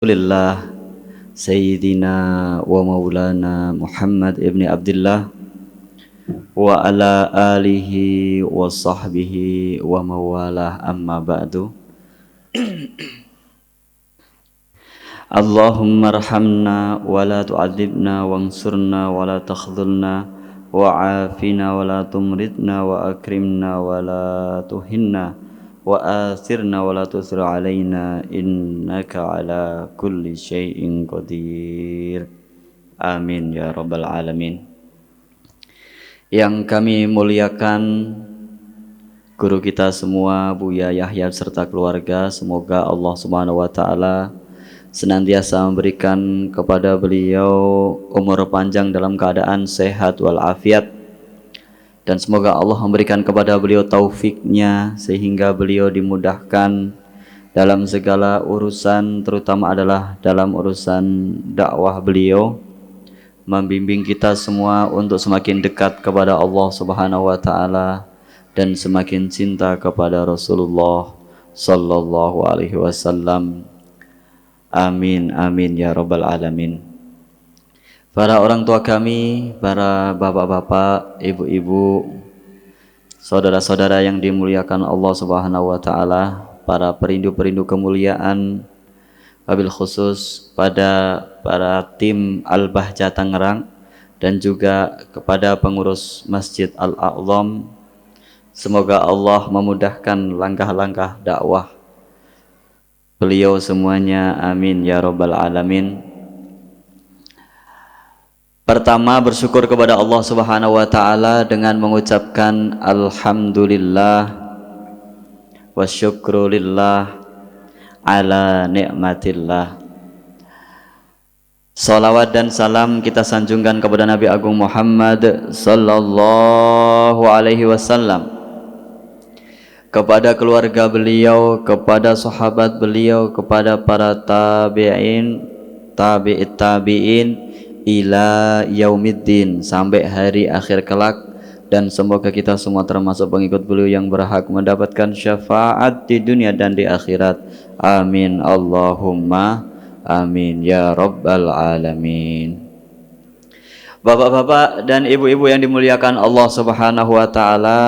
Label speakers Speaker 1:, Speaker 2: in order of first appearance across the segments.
Speaker 1: Alhamdulillah Sayyidina wa maulana Muhammad ibn Abdullah wa ala alihi wa sahbihi wa mawalah amma ba'du. Allahumma arhamna wa la tu'adzibna wansurna wa la takhdhulna wa afina wa la tumritna wa akrimna wa la tuhinna wa athirna wa la tusir alaina innaka ala kulli syai'in qadir. Amin ya rabbal alamin. Yang kami muliakan guru kita semua, Buya Yahya serta keluarga, semoga Allah Subhanahu wa taala senantiasa memberikan kepada beliau umur panjang dalam keadaan sehat walafiat, dan semoga Allah memberikan kepada beliau taufiknya sehingga beliau dimudahkan dalam segala urusan, terutama adalah dalam urusan dakwah beliau, membimbing kita semua untuk semakin dekat kepada Allah Subhanahu wa taala dan semakin cinta kepada Rasulullah sallallahu alaihi wasallam. Amin amin ya rabbal alamin. Para orang tua kami, para bapak-bapak, ibu-ibu, saudara-saudara yang dimuliakan Allah Subhanahu wa taala, para perindu-perindu kemuliaan, wabil khusus pada para tim Al-Bahja Tangerang dan juga kepada pengurus Masjid Al-A'zam, semoga Allah memudahkan langkah-langkah dakwah beliau semuanya, amin ya rabbal alamin. Pertama, bersyukur kepada Allah Subhanahu wa taala dengan mengucapkan alhamdulillah wa syukrulillah ala nikmatillah. Salawat dan salam kita sanjungkan kepada Nabi Agung Muhammad sallallahu alaihi wasallam, kepada keluarga beliau, kepada sahabat beliau, kepada para tabi'in, tabi'it tabi'in ila yaumiddin, sampai hari akhir kelak, dan semoga kita semua termasuk pengikut beliau yang berhak mendapatkan syafaat di dunia dan di akhirat. Amin Allahumma amin ya rabbal alamin. Bapak-bapak dan ibu-ibu yang dimuliakan Allah Subhanahu wa taala,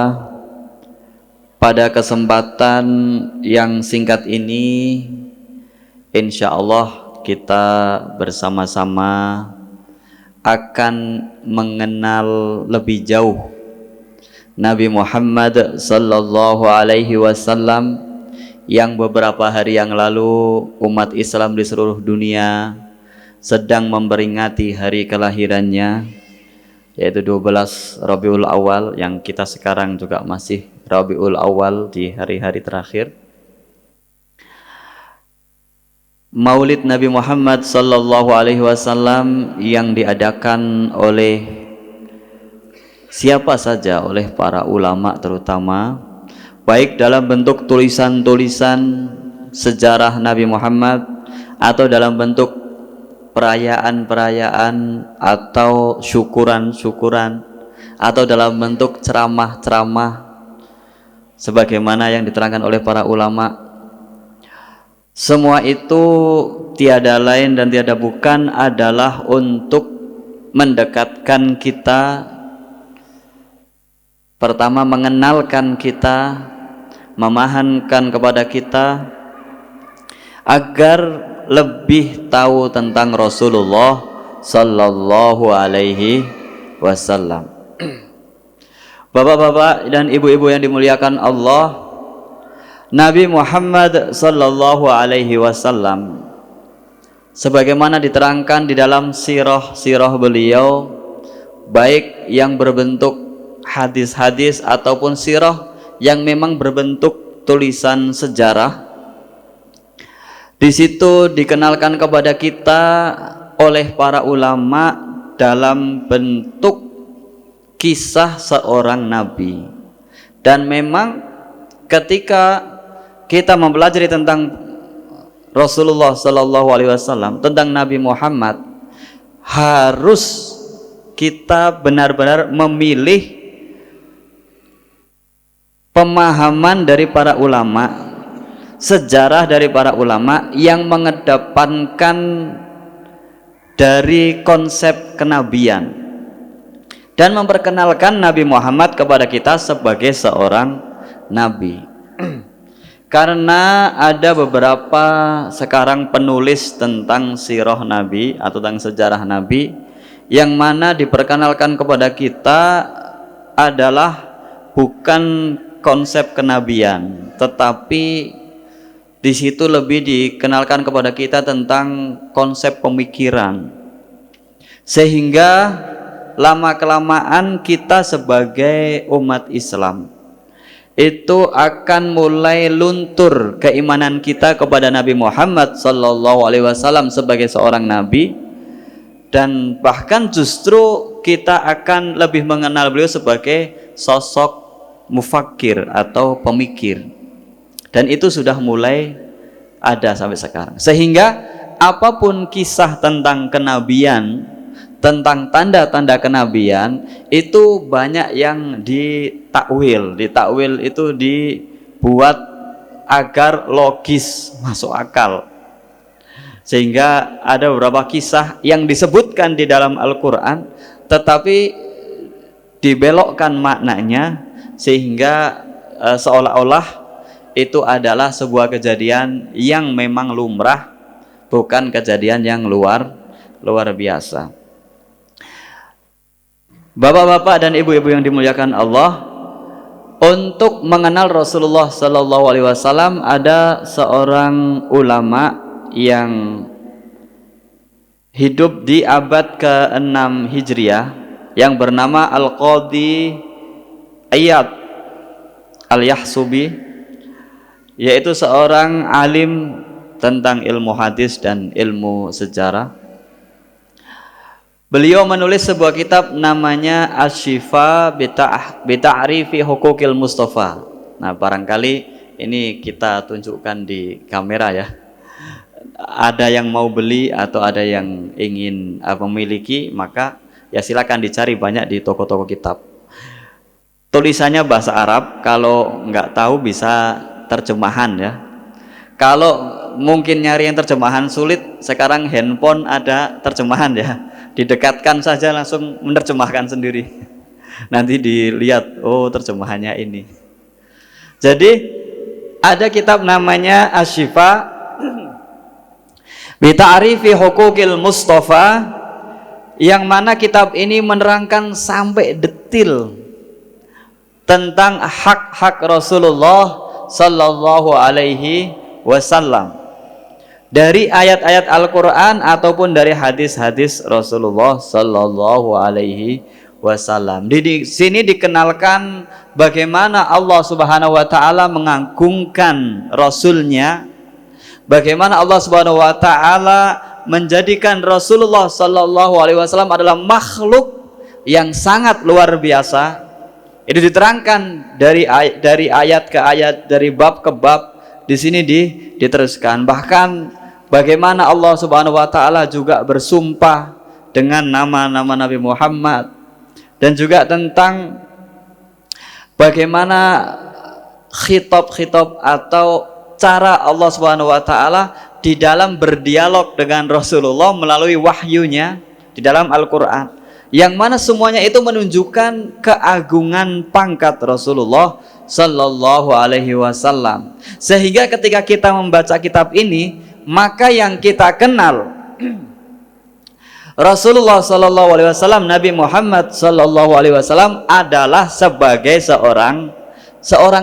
Speaker 1: pada kesempatan yang singkat ini insya Allah kita bersama-sama akan mengenal lebih jauh Nabi Muhammad sallallahu alaihi wasallam yang beberapa hari yang lalu umat Islam di seluruh dunia sedang memperingati hari kelahirannya, yaitu 12 Rabiul Awal, yang kita sekarang juga masih Rabiul Awal di hari-hari terakhir. Maulid Nabi Muhammad sallallahu alaihi wasallam yang diadakan oleh siapa saja, oleh para ulama terutama, baik dalam bentuk tulisan-tulisan sejarah Nabi Muhammad atau dalam bentuk perayaan-perayaan atau syukuran-syukuran atau dalam bentuk ceramah-ceramah sebagaimana yang diterangkan oleh para ulama. Semua itu tiada lain dan tiada bukan adalah untuk mendekatkan kita, pertama mengenalkan kita, memahamkan kepada kita agar lebih tahu tentang Rasulullah sallallahu alaihi wasallam. Bapak-bapak dan ibu-ibu yang dimuliakan Allah, Nabi Muhammad sallallahu alaihi wasallam sebagaimana diterangkan di dalam sirah beliau, baik yang berbentuk hadis-hadis ataupun sirah yang memang berbentuk tulisan sejarah, di situ dikenalkan kepada kita oleh para ulama dalam bentuk kisah seorang nabi. Dan memang ketika kita mempelajari tentang Rasulullah sallallahu alaihi wasallam, tentang Nabi Muhammad, harus kita benar-benar memilih pemahaman dari para ulama sejarah dari para ulama yang mengedepankan dari konsep kenabian dan memperkenalkan Nabi Muhammad kepada kita sebagai seorang nabi. Karena ada beberapa sekarang penulis tentang sirah Nabi atau tentang sejarah Nabi yang mana diperkenalkan kepada kita adalah bukan konsep kenabian, tetapi di situ lebih dikenalkan kepada kita tentang konsep pemikiran, sehingga lama-kelamaan kita sebagai umat Islam itu akan mulai luntur keimanan kita kepada Nabi Muhammad SAW sebagai seorang nabi, dan bahkan justru kita akan lebih mengenal beliau sebagai sosok mufakir atau pemikir, dan itu sudah mulai ada sampai sekarang. Sehingga apapun kisah tentang kenabian, tentang tanda-tanda kenabian, itu banyak yang ditakwil. Ditakwil itu dibuat agar logis, masuk akal. Sehingga ada beberapa kisah yang disebutkan di dalam Al-Quran tetapi dibelokkan maknanya, sehingga seolah-olah itu adalah sebuah kejadian yang memang lumrah, bukan kejadian yang luar biasa. Bapak-bapak dan ibu-ibu yang dimuliakan Allah, untuk mengenal Rasulullah Sallallahu Alaihi Wasallam ada seorang ulama yang hidup di abad ke-6 Hijriah yang bernama Al-Qadhi Iyad Al-Yahsubi, yaitu seorang alim tentang ilmu hadis dan ilmu sejarah. Beliau menulis sebuah kitab namanya Asy-Syifa Bita'rifi Huquqil Mustafa. Nah, barangkali ini kita tunjukkan di kamera ya. Ada yang mau beli atau ada yang ingin memiliki, maka ya silakan dicari, banyak di toko-toko kitab. Tulisannya bahasa Arab, kalau nggak tahu bisa terjemahan ya. Kalau mungkin nyari yang terjemahan sulit, sekarang handphone ada terjemahan ya. Didekatkan saja langsung menerjemahkan sendiri. Nanti dilihat, oh terjemahannya ini. Jadi ada kitab namanya Asy-Syifa Bita'rifi Huquqil Mustafa, yang mana kitab ini menerangkan sampai detil tentang hak-hak Rasulullah Sallallahu Alaihi Wasallam dari ayat-ayat Al-Quran ataupun dari hadis-hadis Rasulullah Sallallahu Alaihi Wasallam. Di sini dikenalkan bagaimana Allah Subhanahu Wa Taala mengagungkan Rasulnya, bagaimana Allah Subhanahu Wa Taala menjadikan Rasulullah Sallallahu Alaihi Wasallam adalah makhluk yang sangat luar biasa. Itu diterangkan dari ayat ke ayat, dari bab ke bab. Di sini diteruskan. Bahkan bagaimana Allah Subhanahu Wa Taala juga bersumpah dengan nama-nama Nabi Muhammad, dan juga tentang bagaimana khitab-khitab atau cara Allah Subhanahu Wa Taala di dalam berdialog dengan Rasulullah melalui wahyunya di dalam Al-Quran, yang mana semuanya itu menunjukkan keagungan pangkat Rasulullah Sallallahu Alaihi Wasallam. Sehingga ketika kita membaca kitab ini, maka yang kita kenal Rasulullah Sallallahu Alaihi Wasallam, Nabi Muhammad Sallallahu Alaihi Wasallam adalah sebagai seorang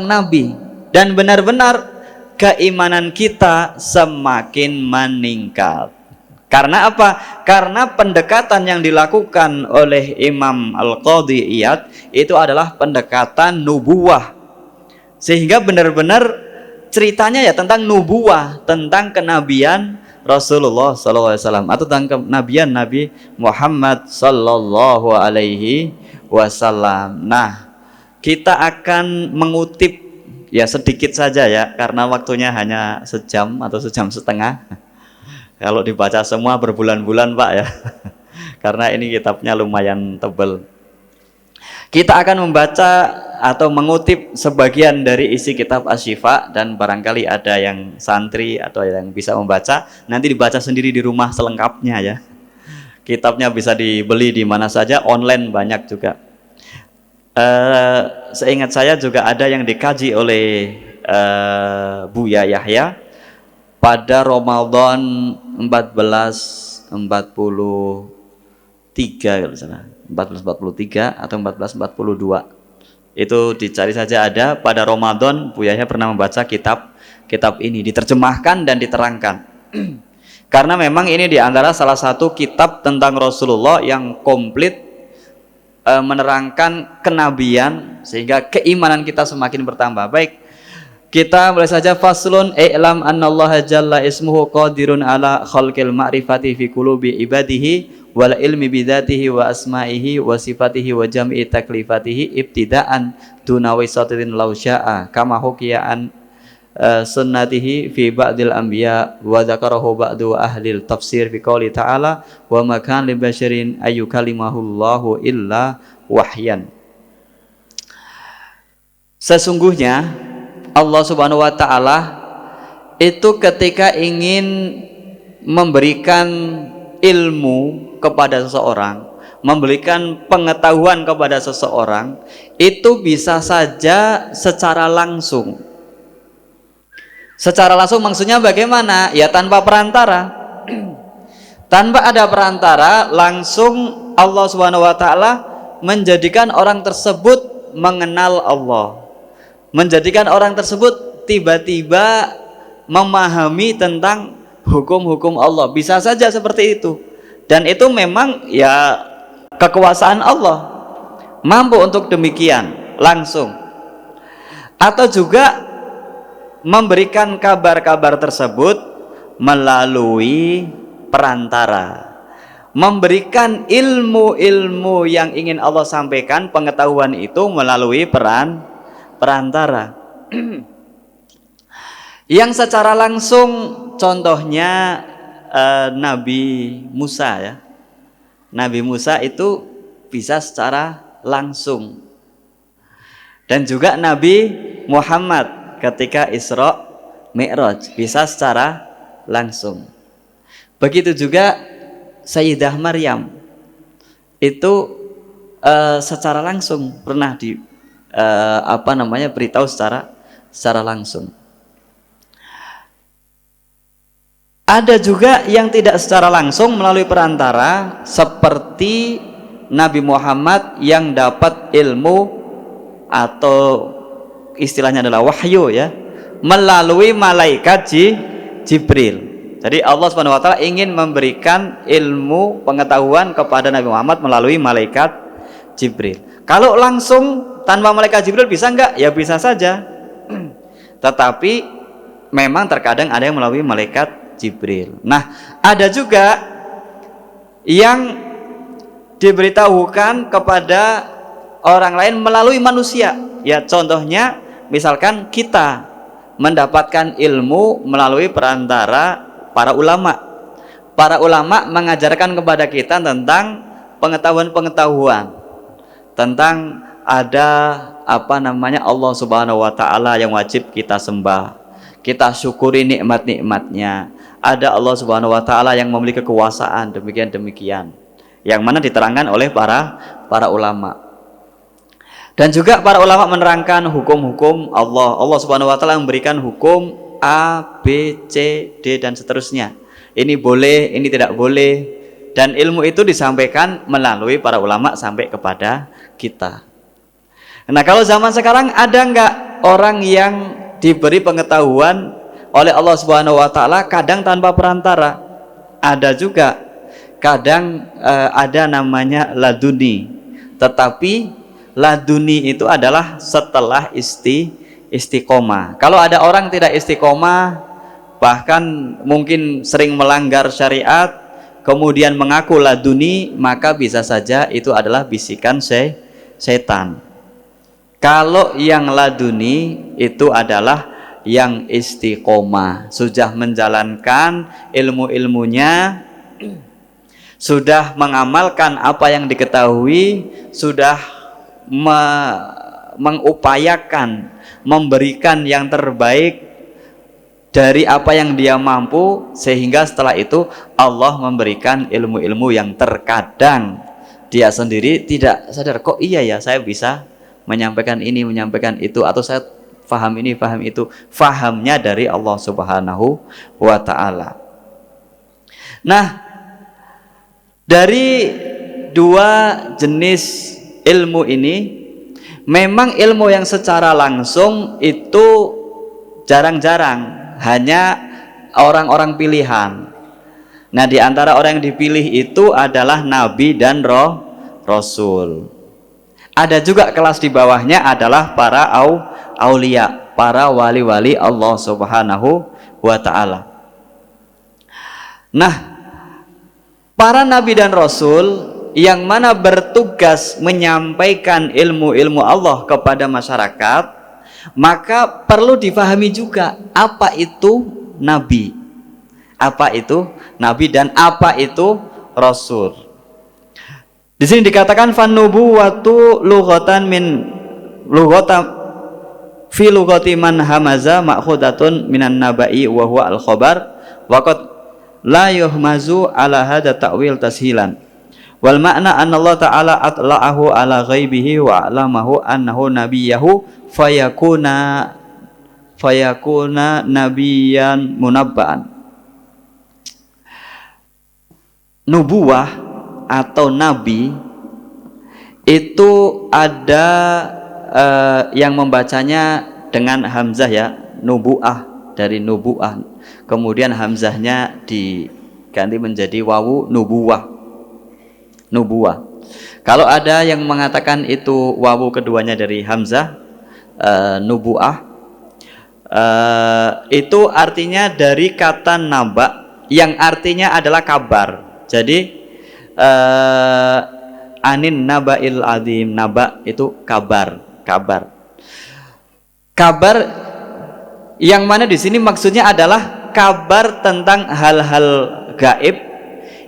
Speaker 1: nabi, dan benar-benar keimanan kita semakin meningkat. Karena apa? Karena pendekatan yang dilakukan oleh Imam Al-Qadhi Iyad itu adalah pendekatan nubuwah, sehingga benar-benar ceritanya ya tentang nubuwah, tentang kenabian Rasulullah SAW atau tentang kenabian Nabi Muhammad Sallallahu Alaihi Wasallam. Nah, kita akan mengutip ya sedikit saja ya, karena waktunya hanya sejam atau sejam setengah. Kalau dibaca semua berbulan-bulan Pak ya, karena ini kitabnya lumayan tebal. Kita akan membaca atau mengutip sebagian dari isi kitab Asy-Syifa, dan barangkali ada yang santri atau yang bisa membaca, nanti dibaca sendiri di rumah selengkapnya ya. Kitabnya bisa dibeli di mana saja, online banyak juga. Seingat saya juga ada yang dikaji oleh Buya Yahya pada Ramadan 1443 kalau salah, 1443 atau 1442. Itu dicari saja, ada pada Ramadan Buya Yahya pernah membaca kitab ini, diterjemahkan dan diterangkan. Karena memang ini diantara salah satu kitab tentang Rasulullah yang komplit, menerangkan kenabian, sehingga keimanan kita semakin bertambah. Baik, kita mulai saja. Faslun, i'lam annallaha jalla ismuhu qadirun ala khalqil ma'rifati fi qulubi ibadihi wal ilmi bidzatihi wa asma'ihi wa sifatihi wa jam'i taklifatihi ibtida'an duna wisatin law sya'a kama hukiya an sunnatihi fi ba'dil anbiya wa dzakarahu ba'du ahlil tafsir fi qouli ta'ala wa ma kana li basyarin ayyukalimahullahu illa wahyan. Sesungguhnya Allah Subhanahu wa taala itu ketika ingin memberikan ilmu kepada seseorang, memberikan pengetahuan kepada seseorang, itu bisa saja secara langsung. Secara langsung maksudnya bagaimana? Ya tanpa perantara. Tanpa ada perantara, langsung Allah Subhanahu wa taala menjadikan orang tersebut mengenal Allah. Menjadikan orang tersebut tiba-tiba memahami tentang hukum-hukum Allah. Bisa saja seperti itu. Dan itu memang ya kekuasaan Allah. Mampu untuk demikian langsung. Atau juga memberikan kabar-kabar tersebut melalui perantara, memberikan ilmu-ilmu yang ingin Allah sampaikan, pengetahuan itu melalui perantara. Yang secara langsung contohnya Nabi Musa ya. Nabi Musa itu bisa secara langsung. Dan juga Nabi Muhammad ketika Isra Mi'raj bisa secara langsung. Begitu juga Sayyidah Maryam itu secara langsung pernah beritahu secara langsung. Ada juga yang tidak secara langsung melalui perantara, seperti Nabi Muhammad yang dapat ilmu atau istilahnya adalah wahyu ya, melalui malaikat Jibril. Jadi Allah Subhanahu wa taala ingin memberikan ilmu pengetahuan kepada Nabi Muhammad melalui malaikat Jibril. Kalau langsung tanpa malaikat Jibril bisa enggak? Ya bisa saja. Tetapi memang terkadang ada yang melalui malaikat Jibril. Nah, ada juga yang diberitahukan kepada orang lain melalui manusia. Ya, contohnya misalkan kita mendapatkan ilmu melalui perantara para ulama. Para ulama mengajarkan kepada kita tentang pengetahuan-pengetahuan, tentang ada Allah Subhanahu wa taala yang wajib kita sembah, kita syukuri nikmat-nikmatnya. Ada Allah Subhanahu wa taala yang memiliki kekuasaan demikian, yang mana diterangkan oleh para ulama. Dan juga para ulama menerangkan hukum-hukum Allah. Allah Subhanahu wa taala memberikan hukum A, B, C, D dan seterusnya. Ini boleh, ini tidak boleh. Dan ilmu itu disampaikan melalui para ulama sampai kepada kita. Nah, kalau zaman sekarang ada enggak orang yang diberi pengetahuan oleh Allah Subhanahu wa taala kadang tanpa perantara? Ada juga. Kadang ada namanya laduni. Tetapi laduni itu adalah setelah istiqomah. Kalau ada orang tidak istiqomah, bahkan mungkin sering melanggar syariat, kemudian mengaku laduni, maka bisa saja itu adalah bisikan setan. Kalau yang laduni itu adalah yang istiqomah, sudah menjalankan ilmu-ilmunya, sudah mengamalkan apa yang diketahui, sudah mengupayakan memberikan yang terbaik dari apa yang dia mampu, sehingga setelah itu Allah memberikan ilmu-ilmu yang terkadang dia sendiri tidak sadar, kok iya ya saya bisa menyampaikan ini, menyampaikan itu, atau saya paham ini, paham itu. Fahamnya dari Allah Subhanahu wa ta'ala. Nah, dari dua jenis ilmu ini, memang ilmu yang secara langsung itu jarang-jarang, hanya orang-orang pilihan. Nah, di antara orang yang dipilih itu adalah nabi dan rasul. Ada juga kelas di bawahnya adalah para aulia, para wali-wali Allah Subhanahu wa ta'ala. Nah, para nabi dan rasul yang mana bertugas menyampaikan ilmu-ilmu Allah kepada masyarakat, maka perlu difahami juga apa itu nabi, apa itu nabi, dan apa itu rasul. Di sini dikatakan fannubuwatu lughatan min lughata fi lughati man hamaza ma'khudatun minan nabai wa huwa al-khabar wa qad la yuhmazu ala hadha ta'wil tashilan. Wal makna anna Allah ta'ala atla'ahu ala ghaibihi wa a'lamahu annahu nabiyahu fayakuna nabiyan munabba'an. Nubuwah atau nabi itu ada yang membacanya dengan hamzah ya, nubuah, dari nubuah, kemudian hamzahnya diganti menjadi wawu, nubuwah. Nubuwah. Kalau ada yang mengatakan itu wawu keduanya dari hamzah, nubuah, itu artinya dari kata naba yang artinya adalah kabar. Jadi anin nabail azim, naba itu kabar, kabar. Kabar yang mana di sini maksudnya adalah kabar tentang hal-hal gaib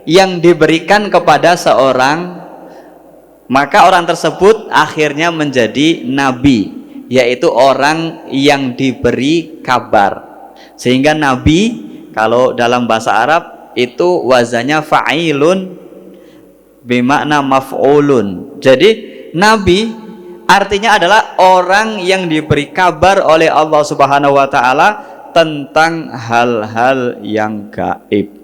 Speaker 1: yang diberikan kepada seorang, maka orang tersebut akhirnya menjadi nabi, yaitu orang yang diberi kabar. Sehingga nabi kalau dalam bahasa Arab itu wazannya fa'ilun bimakna maf'ulun. Jadi nabi artinya adalah orang yang diberi kabar oleh Allah Subhanahu wa ta'ala tentang hal-hal yang gaib.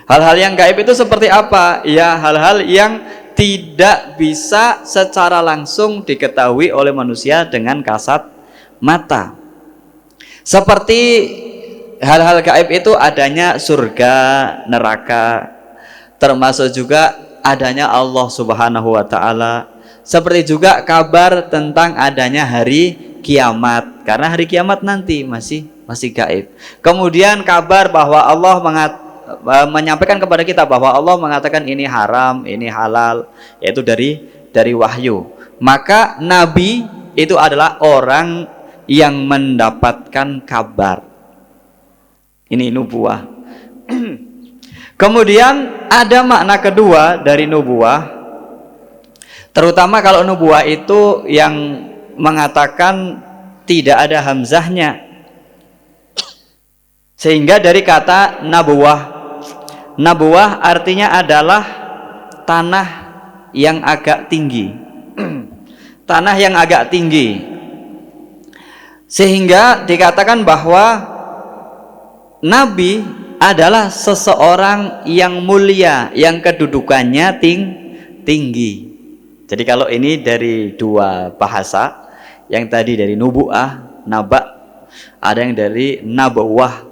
Speaker 1: Hal-hal yang gaib itu seperti apa? Ya, hal-hal yang tidak bisa secara langsung diketahui oleh manusia dengan kasat mata. Seperti hal-hal gaib itu adanya surga, neraka, termasuk juga adanya Allah Subhanahu wa ta'ala. Seperti juga kabar tentang adanya hari kiamat, karena hari kiamat nanti masih gaib. Kemudian kabar bahwa Allah menyampaikan kepada kita bahwa Allah mengatakan ini haram, ini halal, yaitu dari wahyu. Maka nabi itu adalah orang yang mendapatkan kabar. Ini nubuah. Kemudian ada makna kedua dari nubuah, terutama kalau nubuah itu yang mengatakan tidak ada hamzahnya, sehingga dari kata nabuwah. Nabuwah artinya adalah tanah yang agak tinggi. Tanah yang agak tinggi. Sehingga dikatakan bahwa nabi adalah seseorang yang mulia, yang kedudukannya tinggi. Jadi kalau ini dari dua bahasa, yang tadi dari nubuah, naba, ada yang dari nabuwah.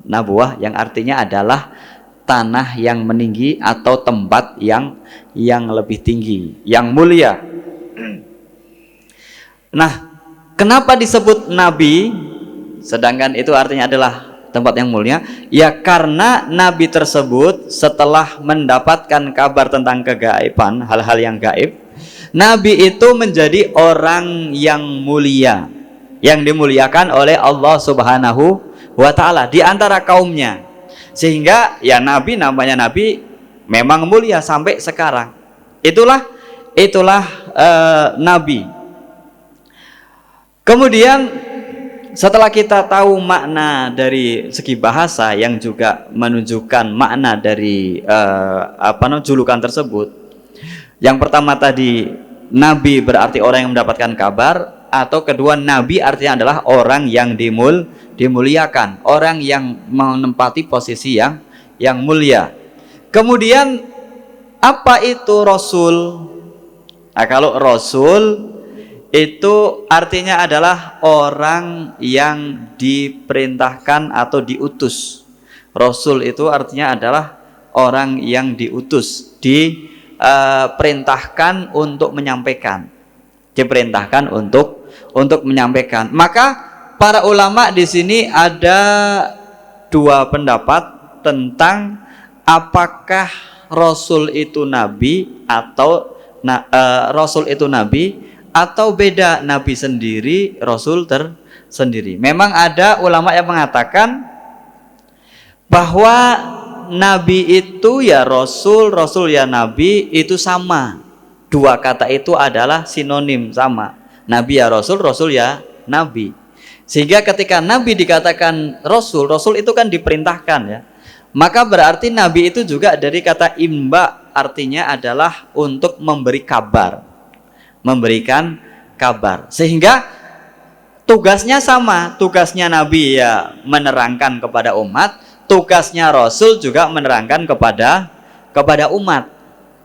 Speaker 1: Nabuwah yang artinya adalah tanah yang meninggi atau tempat yang lebih tinggi, yang mulia. Nah, kenapa disebut nabi sedangkan itu artinya adalah tempat yang mulia? Ya karena nabi tersebut setelah mendapatkan kabar tentang kegaiban, hal-hal yang gaib, nabi itu menjadi orang yang mulia, yang dimuliakan oleh Allah Subhanahu wa ta'ala di antara kaumnya. Sehingga ya nabi namanya nabi memang mulia sampai sekarang. Itulah nabi. Kemudian setelah kita tahu makna dari segi bahasa yang juga menunjukkan makna dari julukan tersebut. Yang pertama tadi, nabi berarti orang yang mendapatkan kabar, atau kedua, nabi artinya adalah orang yang dimuliakan, orang yang menempati posisi yang mulia. Kemudian apa itu rasul? Nah, kalau rasul itu artinya adalah orang yang diperintahkan atau diutus. Rasul itu artinya adalah orang yang diutus, diperintahkan untuk menyampaikan. Diperintahkan untuk menyampaikan. Maka para ulama di sini ada dua pendapat tentang apakah rasul itu nabi atau rasul itu nabi atau beda, nabi sendiri, rasul tersendiri. Memang ada ulama yang mengatakan bahwa nabi itu ya rasul, rasul ya nabi itu sama. Dua kata itu adalah sinonim, sama. Nabi ya rasul, rasul ya nabi. Sehingga ketika nabi dikatakan rasul, rasul itu kan diperintahkan ya. Maka berarti nabi itu juga dari kata imba, artinya adalah untuk memberi kabar, memberikan kabar. Sehingga tugasnya sama, tugasnya nabi ya menerangkan kepada umat, tugasnya rasul juga menerangkan kepada umat.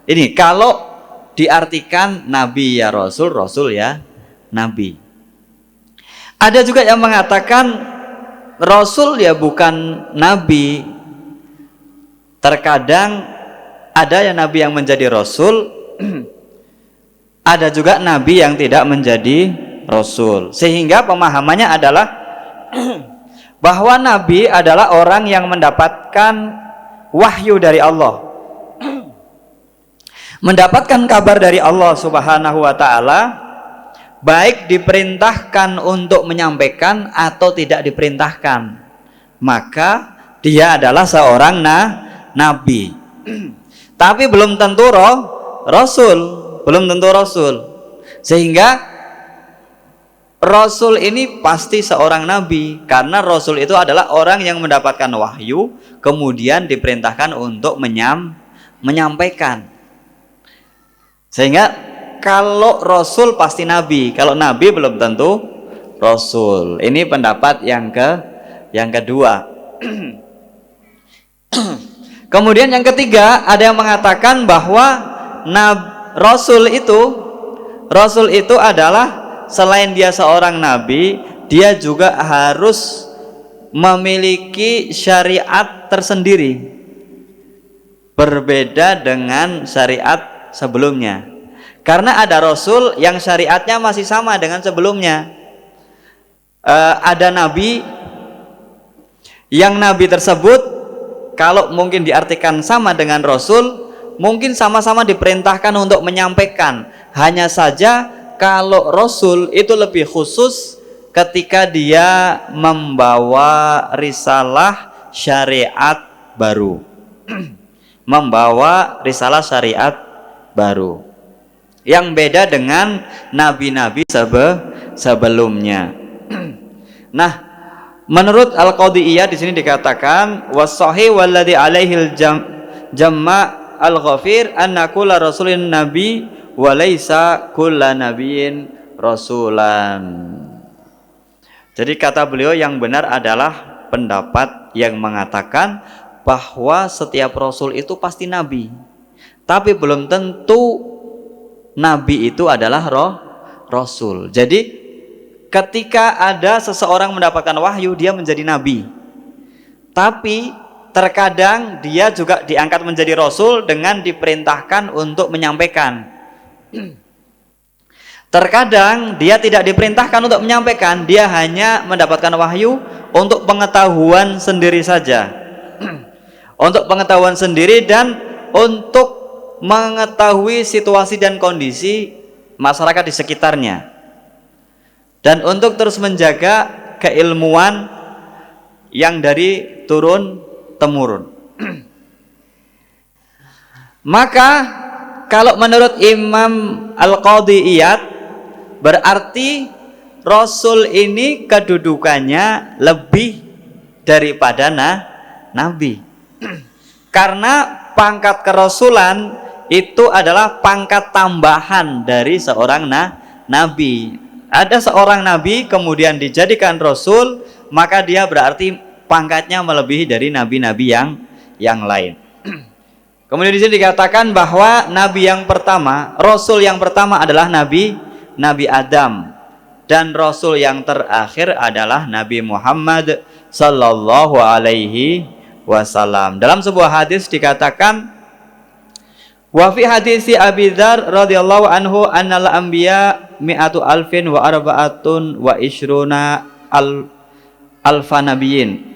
Speaker 1: Ini kalau diartikan nabi ya rasul, rasul ya nabi. Ada juga yang mengatakan rasul ya bukan nabi. Terkadang ada ya nabi yang menjadi rasul, ada juga nabi yang tidak menjadi rasul. Sehingga pemahamannya adalah bahwa nabi adalah orang yang mendapatkan wahyu dari Allah, mendapatkan kabar dari Allah Subhanahu wa ta'ala, baik diperintahkan untuk menyampaikan atau tidak diperintahkan, maka dia adalah seorang nabi. Tapi belum tentu rasul, belum tentu rasul. Sehingga rasul ini pasti seorang nabi, karena rasul itu adalah orang yang mendapatkan wahyu kemudian diperintahkan untuk menyampaikan. Sehingga kalau rasul pasti nabi, kalau nabi belum tentu rasul. Ini pendapat yang kedua. Kemudian yang ketiga, ada yang mengatakan bahwa rasul itu adalah selain dia seorang nabi, dia juga harus memiliki syariat tersendiri, berbeda dengan syariat sebelumnya. Karena ada rasul yang syariatnya masih sama dengan sebelumnya. Ada nabi yang nabi tersebut kalau mungkin diartikan sama dengan rasul, mungkin sama-sama diperintahkan untuk menyampaikan. Hanya saja kalau rasul itu lebih khusus ketika dia membawa risalah syariat baru. Membawa risalah syariat baru yang beda dengan nabi-nabi sebelumnya. Nah, menurut Al-Qadiyah di sini dikatakan was-sahih walladzi alaihil jamma al-ghafir anna kulla rasulin nabi wa laisa kulla nabiyyin rasulan. Jadi kata beliau yang benar adalah pendapat yang mengatakan bahwa setiap rasul itu pasti nabi, tapi belum tentu nabi itu adalah rasul. Jadi ketika ada seseorang mendapatkan wahyu, dia menjadi nabi. Tapi terkadang dia juga diangkat menjadi rasul dengan diperintahkan untuk menyampaikan. Terkadang dia tidak diperintahkan untuk menyampaikan, dia hanya mendapatkan wahyu untuk pengetahuan sendiri saja. Untuk pengetahuan sendiri dan untuk mengetahui situasi dan kondisi masyarakat di sekitarnya, dan untuk terus menjaga keilmuan yang dari turun temurun. Maka kalau menurut Imam Al-Qadiyat, berarti Rasul ini kedudukannya lebih daripada nabi. Karena pangkat kerasulan itu adalah pangkat tambahan dari seorang nabi. Ada seorang nabi kemudian dijadikan rasul, maka dia berarti pangkatnya melebihi dari nabi-nabi yang lain. Kemudian di sini dikatakan bahwa nabi yang pertama, rasul yang pertama adalah Nabi Adam, dan rasul yang terakhir adalah Nabi Muhammad sallallahu alaihi wasallam. Dalam sebuah hadis dikatakan, wa fi hadisi Abi Dzar radhiyallahu anhu annal anbiya mi'atu alfin wa arba'atun wa ishruna alfa nabiyyin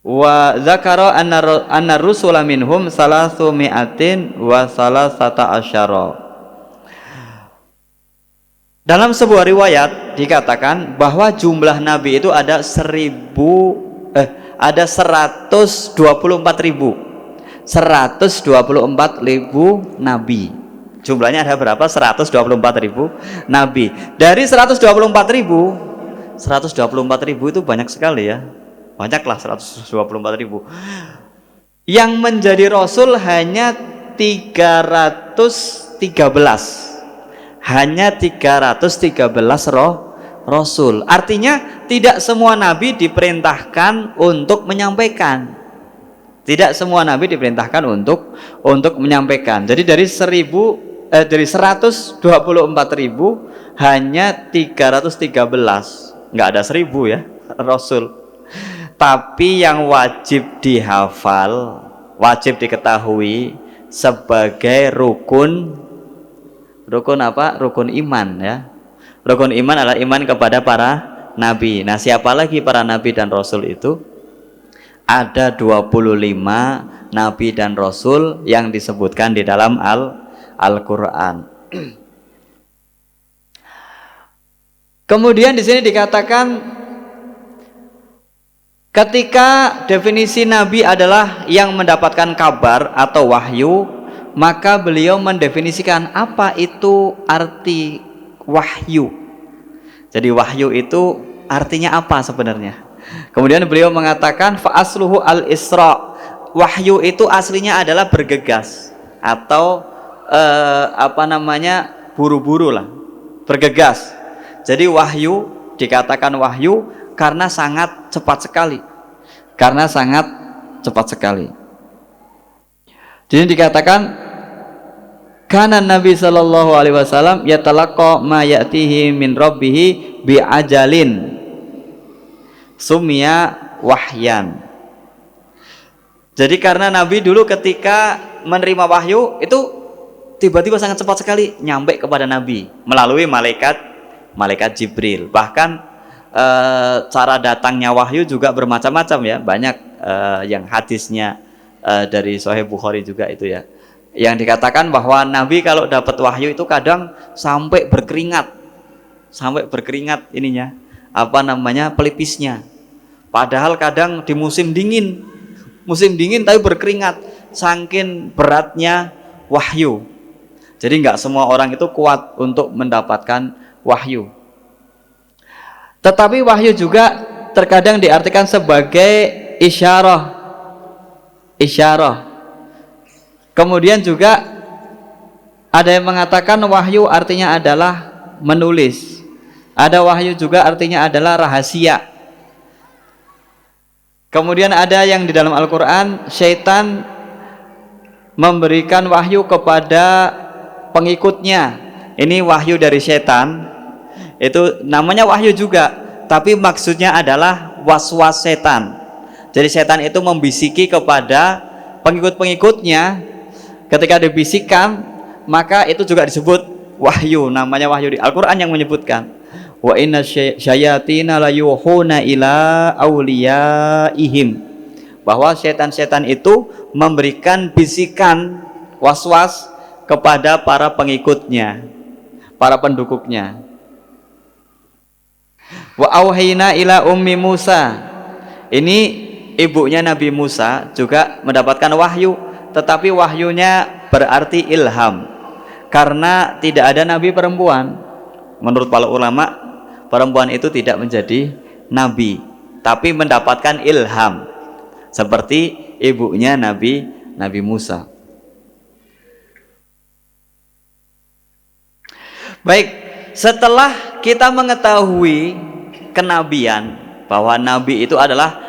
Speaker 1: wa dzakara anna rusula minhum salasu mi'atin wa salasata asyara. Dalam sebuah riwayat dikatakan bahwa jumlah nabi itu ada 124.000 nabi. Jumlahnya ada berapa? 124.000 nabi. Dari 124.000 itu banyak sekali ya. Banyaklah 124.000. Yang menjadi rasul hanya 313. Hanya 313 rasul. Artinya tidak semua nabi diperintahkan untuk menyampaikan. Tidak semua nabi diperintahkan untuk menyampaikan. Jadi dari 124.000 hanya 313. Enggak ada 1.000 ya rasul. Tapi yang wajib dihafal, wajib diketahui sebagai rukun apa? Rukun iman ya. Rukun iman adalah iman kepada para nabi. Nah, siapa lagi para nabi dan rasul itu? Ada 25 nabi dan rasul yang disebutkan di dalam Al-Qur'an. Kemudian di sini dikatakan ketika definisi nabi adalah yang mendapatkan kabar atau wahyu, maka beliau mendefinisikan apa itu arti wahyu. Jadi wahyu itu artinya apa sebenarnya? Kemudian beliau mengatakan fa asluhu al-isra. Wahyu itu aslinya adalah bergegas atau buru-buru lah, bergegas. Jadi wahyu dikatakan wahyu karena sangat cepat sekali. Jadi dikatakan kana Nabi sallallahu alaihi wasallam yatalaqqa ma ya'tihi min rabbih bi ajalin sumya wahyan. Jadi karena Nabi dulu ketika menerima wahyu itu tiba-tiba sangat cepat sekali nyampe kepada Nabi melalui malaikat Jibril. Bahkan cara datangnya wahyu juga bermacam-macam ya. Banyak yang hadisnya dari Sahih Bukhari juga itu ya, yang dikatakan bahwa Nabi kalau dapat wahyu itu kadang sampai berkeringat ininya pelipisnya. Padahal kadang di musim dingin tapi berkeringat saking beratnya wahyu. Jadi nggak semua orang itu kuat untuk mendapatkan wahyu. Tetapi wahyu juga terkadang diartikan sebagai isyarah. Kemudian juga ada yang mengatakan wahyu artinya adalah menulis. Ada wahyu juga artinya adalah rahasia. Kemudian ada yang di dalam Al-Quran, syaitan memberikan wahyu kepada pengikutnya. Ini wahyu dari syaitan. Itu namanya wahyu juga, tapi maksudnya adalah waswas setan. Jadi setan itu membisiki kepada pengikut-pengikutnya. Ketika dibisikkan, maka itu juga disebut wahyu. Namanya wahyu. Di Al-Quran yang menyebutkan wa inna syayatina la yuhuna ila awliyaihim, bahwa setan-setan itu memberikan bisikan waswas kepada para pengikutnya, para pendukungnya. Wa auhayna ila ummi Musa. Ini ibunya Nabi Musa juga mendapatkan wahyu, tetapi wahyunya berarti ilham, karena tidak ada nabi perempuan. Menurut para ulama, perempuan itu tidak menjadi nabi, tapi mendapatkan ilham seperti ibunya Nabi Musa. Baik, setelah kita mengetahui kenabian, bahwa nabi itu adalah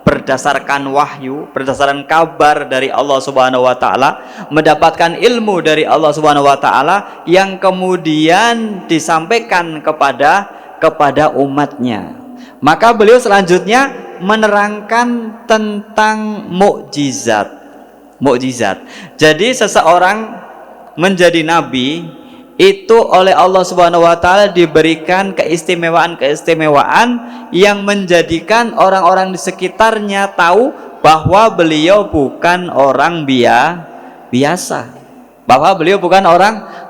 Speaker 1: berdasarkan wahyu, berdasarkan kabar dari Allah Subhanahu wa taala, mendapatkan ilmu dari Allah Subhanahu wa taala yang kemudian disampaikan kepada umatnya. Maka beliau selanjutnya menerangkan tentang mukjizat. Jadi seseorang menjadi nabi itu oleh Allah Subhanahu wa taala diberikan keistimewaan yang menjadikan orang-orang di sekitarnya tahu bahwa beliau bukan orang biasa. Bahwa beliau bukan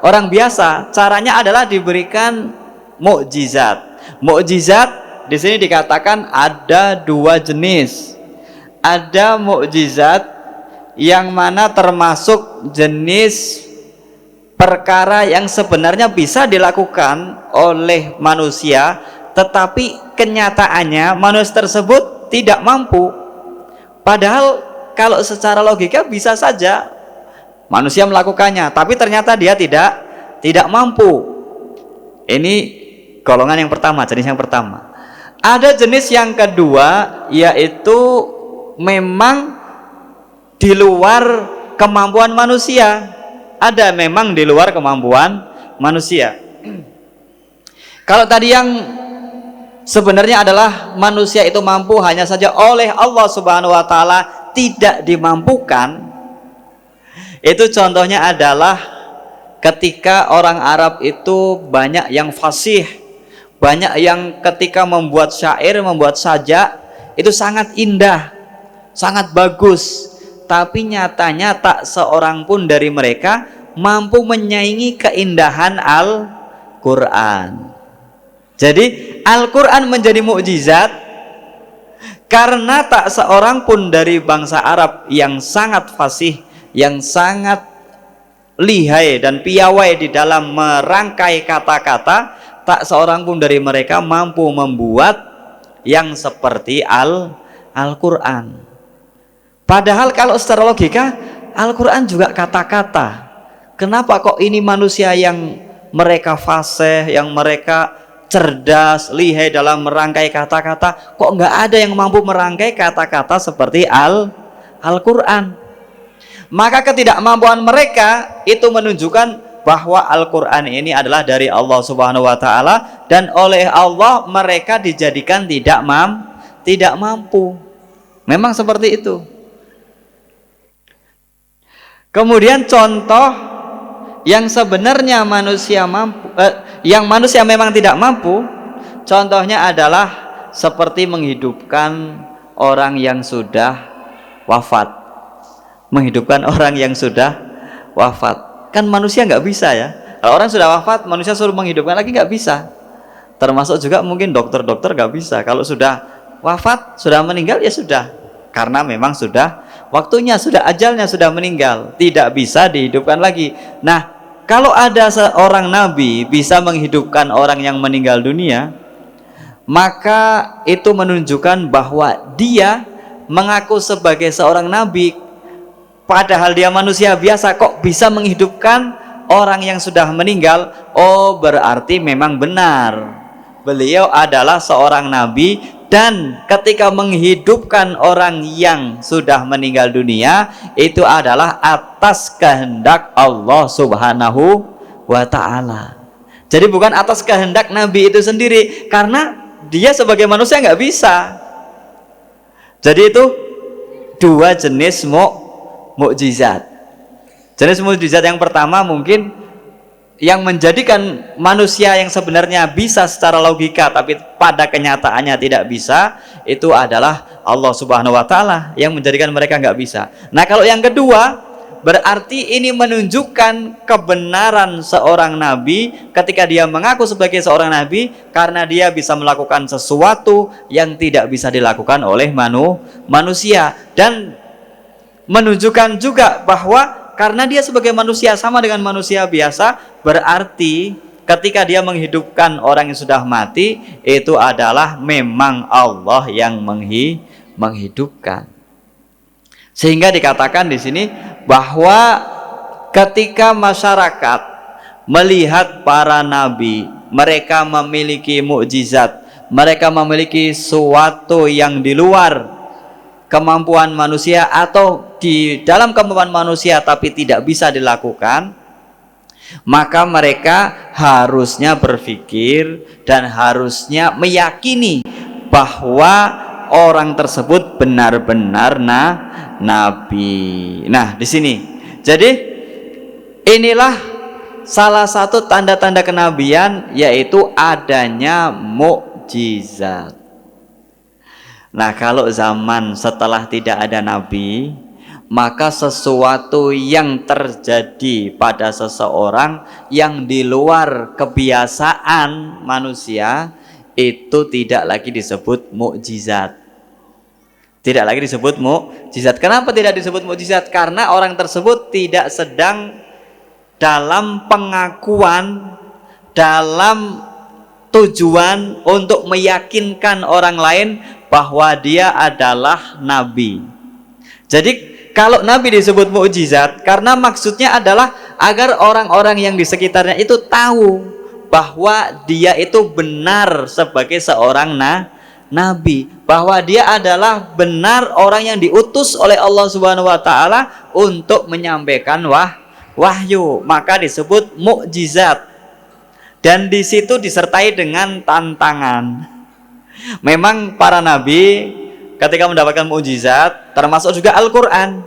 Speaker 1: orang biasa. Caranya adalah diberikan mukjizat. Mukjizat di sini dikatakan ada dua jenis. Ada mukjizat yang mana termasuk jenis perkara yang sebenarnya bisa dilakukan oleh manusia, tetapi kenyataannya manusia tersebut tidak mampu. Padahal kalau secara logika bisa saja manusia melakukannya, tapi ternyata dia tidak mampu. Ini golongan yang pertama, jenis yang pertama. Ada jenis yang kedua, yaitu memang di luar kemampuan manusia. Ada memang di luar kemampuan manusia. Kalau tadi yang sebenarnya adalah manusia itu mampu hanya saja oleh Allah Subhanahu wa taala tidak dimampukan, itu contohnya adalah ketika orang Arab itu banyak yang fasih, banyak yang ketika membuat syair, membuat sajak itu sangat indah, sangat bagus, tapi nyatanya tak seorang pun dari mereka mampu menyaingi keindahan Al-Quran. Jadi Al-Quran menjadi mukjizat karena tak seorang pun dari bangsa Arab yang sangat fasih, yang sangat lihai dan piawai di dalam merangkai kata-kata, tak seorang pun dari mereka mampu membuat yang seperti Al-Quran. Padahal kalau secara logika Al-Quran juga kata-kata. Kenapa kok ini manusia yang mereka fasih, yang mereka cerdas, lihai dalam merangkai kata-kata, kok nggak ada yang mampu merangkai kata-kata seperti Al-Quran? Maka ketidakmampuan mereka itu menunjukkan bahwa Al-Quran ini adalah dari Allah Subhanahu wa taala, dan oleh Allah mereka dijadikan tidak mampu. Memang seperti itu. Kemudian contoh yang sebenarnya manusia mampu, yang manusia memang tidak mampu, contohnya adalah seperti menghidupkan orang yang sudah wafat. Menghidupkan orang yang sudah wafat. Kan manusia nggak bisa ya. Kalau orang sudah wafat, manusia suruh menghidupkan lagi nggak bisa. Termasuk juga mungkin dokter-dokter nggak bisa. Kalau sudah wafat, sudah meninggal ya sudah. Karena memang sudah waktunya, sudah ajalnya, sudah meninggal, tidak bisa dihidupkan lagi. Nah, kalau ada seorang nabi bisa menghidupkan orang yang meninggal dunia, maka itu menunjukkan bahwa dia mengaku sebagai seorang nabi, padahal dia manusia biasa, kok bisa menghidupkan orang yang sudah meninggal. Oh, berarti memang benar beliau adalah seorang nabi, dan ketika menghidupkan orang yang sudah meninggal dunia itu adalah atas kehendak Allah Subhanahu wa ta'ala. Jadi bukan atas kehendak nabi itu sendiri, karena dia sebagai manusia nggak bisa. Jadi itu dua jenis mukjizat. Jenis mukjizat yang pertama mungkin yang menjadikan manusia yang sebenarnya bisa secara logika tapi pada kenyataannya tidak bisa, itu adalah Allah Subhanahu wa ta'ala yang menjadikan mereka nggak bisa. Nah, kalau yang kedua, berarti ini menunjukkan kebenaran seorang nabi ketika dia mengaku sebagai seorang nabi, karena dia bisa melakukan sesuatu yang tidak bisa dilakukan oleh manusia, dan menunjukkan juga bahwa karena dia sebagai manusia sama dengan manusia biasa, berarti ketika dia menghidupkan orang yang sudah mati, itu adalah memang Allah yang menghidupkan. Sehingga dikatakan di sini bahwa ketika masyarakat melihat para nabi, mereka memiliki mukjizat, mereka memiliki suatu yang di luar kemampuan manusia atau di dalam kemampuan manusia tapi tidak bisa dilakukan, maka mereka harusnya berpikir dan harusnya meyakini bahwa orang tersebut benar-benar nabi. Nah, di sini. Jadi inilah salah satu tanda-tanda kenabian, yaitu adanya mukjizat. Nah, kalau zaman setelah tidak ada nabi, maka sesuatu yang terjadi pada seseorang yang di luar kebiasaan manusia itu tidak lagi disebut mukjizat. Tidak lagi disebut mukjizat. Kenapa tidak disebut mukjizat? Karena orang tersebut tidak sedang dalam pengakuan, dalam tujuan untuk meyakinkan orang lain bahwa dia adalah nabi. Jadi kalau nabi disebut mukjizat karena maksudnya adalah agar orang-orang yang di sekitarnya itu tahu bahwa dia itu benar sebagai seorang nabi, bahwa dia adalah benar orang yang diutus oleh Allah Subhanahu wa taala untuk menyampaikan wahyu, maka disebut mukjizat. Dan di situ disertai dengan tantangan. Memang para nabi ketika mendapatkan mukjizat, termasuk juga Al-Quran,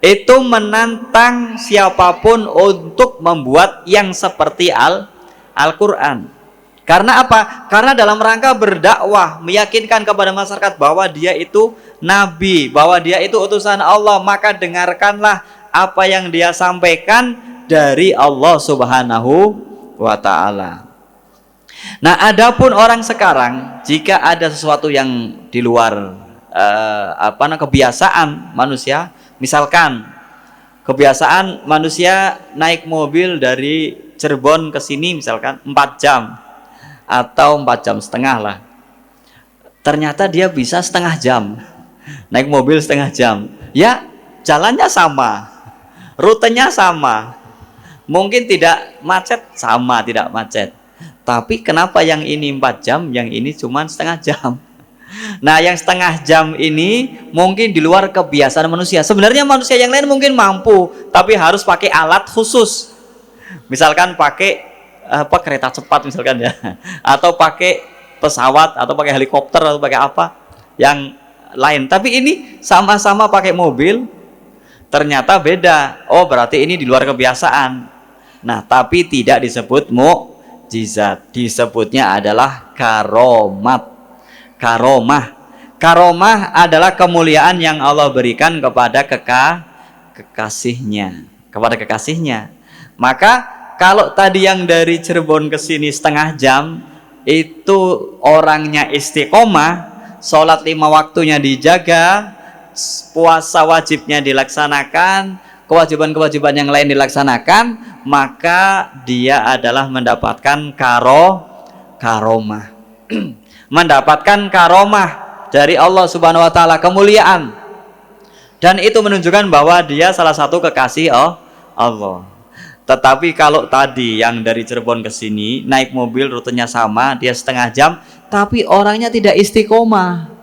Speaker 1: itu menantang siapapun untuk membuat yang seperti Al-Quran. Karena apa? Karena dalam rangka berdakwah, meyakinkan kepada masyarakat bahwa dia itu nabi, bahwa dia itu utusan Allah, maka dengarkanlah apa yang dia sampaikan dari Allah Subhanahu wa ta'ala. Nah, adapun orang sekarang, jika ada sesuatu yang di luar kebiasaan manusia, misalkan kebiasaan manusia naik mobil dari Cirebon ke sini misalkan 4 jam atau 4 jam setengah lah, ternyata dia bisa setengah jam naik mobil, setengah jam, ya jalannya sama, rutenya sama, mungkin tidak macet, sama tidak macet, tapi kenapa yang ini 4 jam, yang ini cuma setengah jam? Nah, yang setengah jam ini mungkin di luar kebiasaan manusia. Sebenarnya manusia yang lain mungkin mampu, tapi harus pakai alat khusus. Misalkan pakai kereta cepat misalkan ya, atau pakai pesawat, atau pakai helikopter, atau pakai apa yang lain. Tapi ini sama-sama pakai mobil, ternyata beda. Oh, berarti ini di luar kebiasaan. Nah, tapi tidak disebut mukjizat, disebutnya adalah karomat. Karomah adalah kemuliaan yang Allah berikan kepada kekasihnya. Maka kalau tadi yang dari Cirebon ke sini setengah jam itu orangnya istiqomah, sholat 5 waktunya dijaga, puasa wajibnya dilaksanakan, kewajiban-kewajiban yang lain dilaksanakan, maka dia adalah mendapatkan karomah. Mendapatkan karomah dari Allah Subhanahu wa taala, kemuliaan. Dan itu menunjukkan bahwa dia salah satu kekasih Allah. Tetapi kalau tadi yang dari Cirebon ke sini naik mobil, rutenya sama, dia setengah jam, tapi orangnya tidak istiqomah.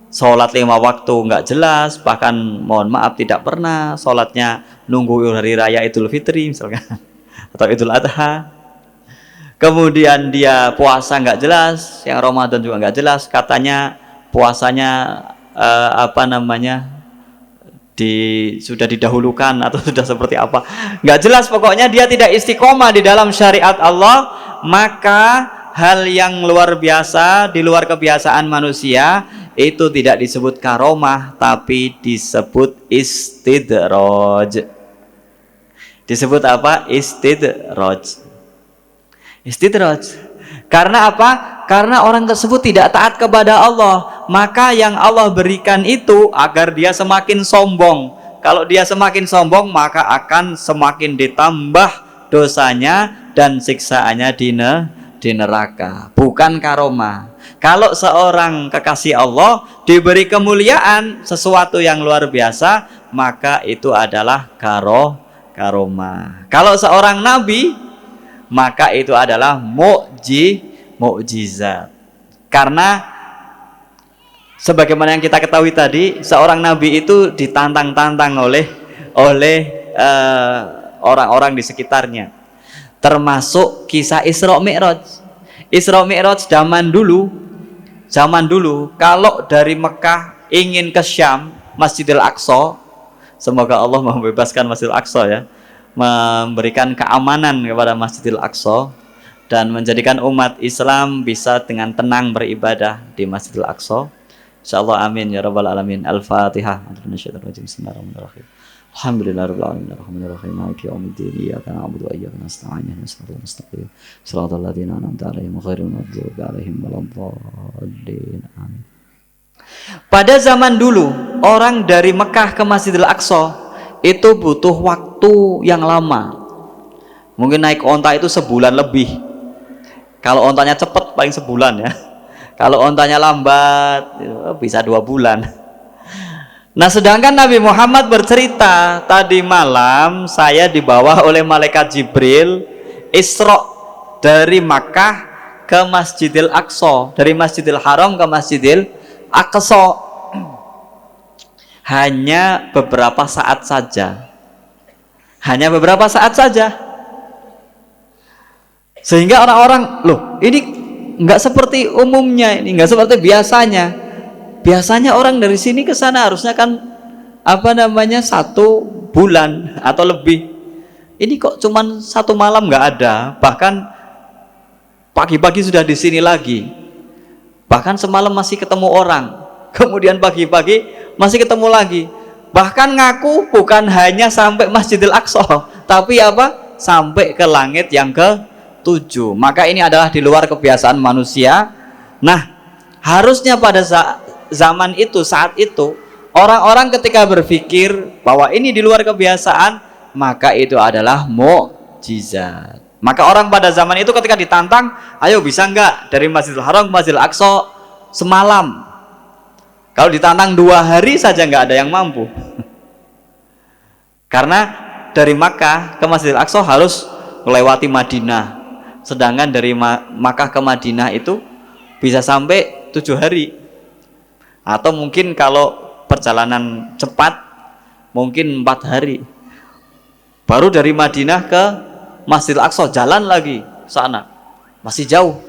Speaker 1: Sholat 5 waktu nggak jelas, bahkan mohon maaf tidak pernah sholatnya nunggu hari raya Idul Fitri misalkan atau Idul Adha. Kemudian dia puasa nggak jelas, yang Ramadan juga nggak jelas, katanya puasanya sudah didahulukan atau sudah seperti apa, nggak jelas. Pokoknya dia tidak istiqomah di dalam syariat Allah, maka hal yang luar biasa di luar kebiasaan manusia itu tidak disebut karomah, tapi disebut istidraj. Disebut apa? Istidraj. Karena apa? Karena orang tersebut tidak taat kepada Allah, maka yang Allah berikan itu agar dia semakin sombong. Kalau dia semakin sombong, maka akan semakin ditambah dosanya dan siksaannya di neraka, bukan karomah. Kalau seorang kekasih Allah diberi kemuliaan, sesuatu yang luar biasa, maka itu adalah karomah. Kalau seorang nabi, maka itu adalah mukjizat. Karena sebagaimana yang kita ketahui tadi, seorang nabi itu ditantang-tantang oleh orang-orang di sekitarnya. Termasuk kisah Isra Mi'raj. Isra Mi'raj zaman dulu kalau dari Mekah ingin ke Syam, Masjidil Aqsa, semoga Allah membebaskan Masjidil Aqsa ya, memberikan keamanan kepada Masjidil Aqsa dan menjadikan umat Islam bisa dengan tenang beribadah di Masjidil Aqsa. Insyaallah amin ya rabbal alamin. Al-Fatihah. Bismillahirrahmanirrahim. Alhamdulillahirabbil alamin arrahmanirrahim maliki yaumiddin iyyaka na'budu wa iyyaka nasta'in ihdinas siratal mustaqim siratal ladzina an'amta 'alaihim ghairil maghdubi 'alaihim waladdallin amin. Pada zaman dulu orang dari Mekah ke Masjidil Aqsa itu butuh waktu yang lama. Mungkin naik onta itu sebulan lebih. Kalau ontanya cepat paling sebulan ya. Kalau ontanya lambat bisa 2 bulan. Nah, sedangkan Nabi Muhammad bercerita, tadi malam saya dibawa oleh malaikat Jibril Isra dari Makkah ke Masjidil Aqsa, dari Masjidil Haram ke Masjidil Aqsa. Hanya beberapa saat saja. Hanya beberapa saat saja. Sehingga orang-orang, loh, ini enggak seperti umumnya, ini enggak seperti biasanya. Biasanya orang dari sini ke sana harusnya kan 1 bulan atau lebih. Ini kok cuman 1 malam nggak ada. Bahkan pagi-pagi sudah di sini lagi. Bahkan semalam masih ketemu orang. Kemudian pagi-pagi masih ketemu lagi. Bahkan ngaku bukan hanya sampai Masjidil Aqsa, tapi sampai ke langit yang ke-7. Maka ini adalah di luar kebiasaan manusia. Nah, harusnya pada zaman itu, saat itu, orang-orang ketika berpikir bahwa ini di luar kebiasaan, maka itu adalah mukjizat. Maka orang pada zaman itu ketika ditantang, ayo bisa enggak dari Masjidil Haram ke Masjidil Aqsa semalam? Kalau ditantang 2 hari saja enggak ada yang mampu. Karena dari Makkah ke Masjidil Aqsa harus melewati Madinah. Sedangkan dari Makkah ke Madinah itu bisa sampai 7 hari. Atau mungkin kalau perjalanan cepat mungkin 4 hari. Baru dari Madinah ke Masjidil Aqsa jalan lagi sana. Masih jauh.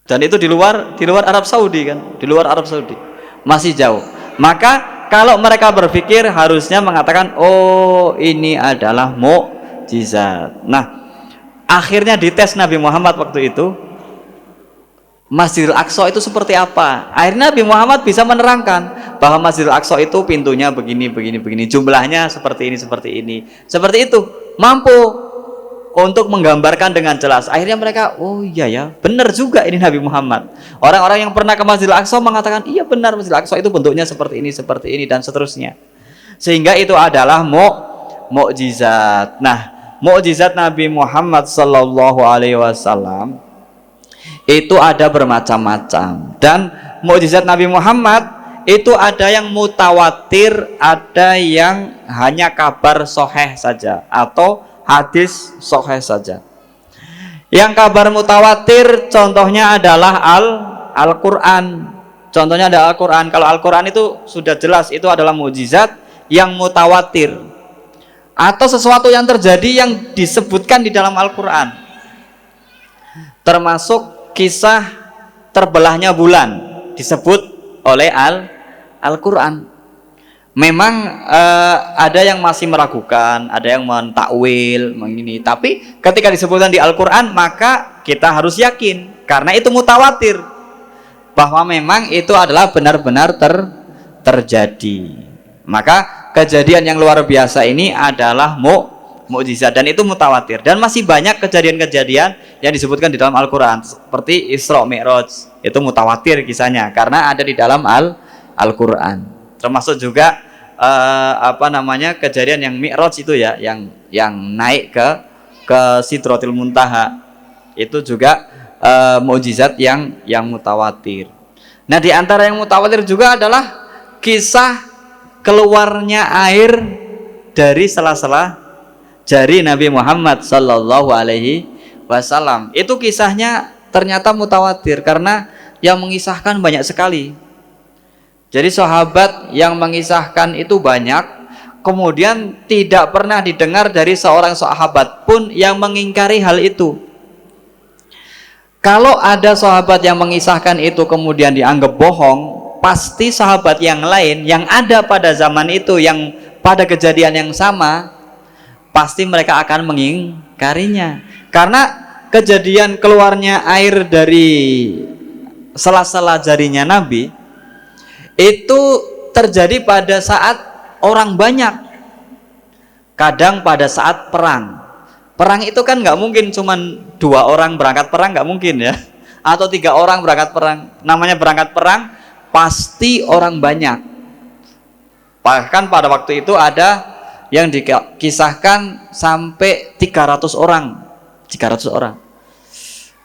Speaker 1: Dan itu di luar Arab Saudi kan, di luar Arab Saudi. Masih jauh. Maka kalau mereka berpikir harusnya mengatakan, oh ini adalah mukjizat. Nah, akhirnya dites Nabi Muhammad waktu itu, Masjidil Aqsa itu seperti apa? Akhirnya Nabi Muhammad bisa menerangkan bahwa Masjidil Aqsa itu pintunya begini, jumlahnya seperti ini. Seperti itu, mampu untuk menggambarkan dengan jelas. Akhirnya mereka, oh iya ya, benar juga ini Nabi Muhammad. Orang-orang yang pernah ke Masjidil Aqsa mengatakan, iya benar Masjidil Aqsa itu bentuknya seperti ini dan seterusnya. Sehingga itu adalah mukjizat. Nah, mukjizat Nabi Muhammad sallallahu alaihi wasallam itu ada bermacam-macam, dan mukjizat Nabi Muhammad itu ada yang mutawatir, ada yang hanya kabar sahih saja atau hadis sahih saja. Yang kabar mutawatir contohnya adalah Al-Qur'an. Contohnya ada Al-Qur'an. Kalau Al-Qur'an itu sudah jelas itu adalah mukjizat yang mutawatir atau sesuatu yang terjadi yang disebutkan di dalam Al-Qur'an. Termasuk kisah terbelahnya bulan disebut oleh Al-Qur'an. Memang ada yang masih meragukan, ada yang mentakwil begini, tapi ketika disebutkan di Al-Qur'an maka kita harus yakin karena itu mutawatir bahwa memang itu adalah benar-benar terjadi. Maka kejadian yang luar biasa ini adalah mukjizat dan itu mutawatir, dan masih banyak kejadian-kejadian yang disebutkan di dalam Al-Qur'an seperti Isra Mi'raj, itu mutawatir kisahnya karena ada di dalam Al-Qur'an. Termasuk juga kejadian yang Mi'raj itu ya, yang naik ke Sidratil Muntaha, itu juga mukjizat yang mutawatir. Nah, di antara yang mutawatir juga adalah kisah keluarnya air dari sela-sela jari Nabi Muhammad sallallahu alaihi wasallam. Itu kisahnya ternyata mutawatir karena yang mengisahkan banyak sekali. Jadi sahabat yang mengisahkan itu banyak, kemudian tidak pernah didengar dari seorang sahabat pun yang mengingkari hal itu. Kalau ada sahabat yang mengisahkan itu kemudian dianggap bohong, pasti sahabat yang lain yang ada pada zaman itu, yang pada kejadian yang sama, pasti mereka akan mengingkarinya. Karena kejadian keluarnya air dari sela-sela jarinya Nabi itu terjadi pada saat orang banyak. Kadang pada saat perang. Perang itu kan nggak mungkin cuman 2 orang berangkat perang, nggak mungkin ya. Atau 3 orang berangkat perang. Namanya berangkat perang pasti orang banyak. Bahkan pada waktu itu ada yang dikisahkan sampai 300 orang. 300 orang.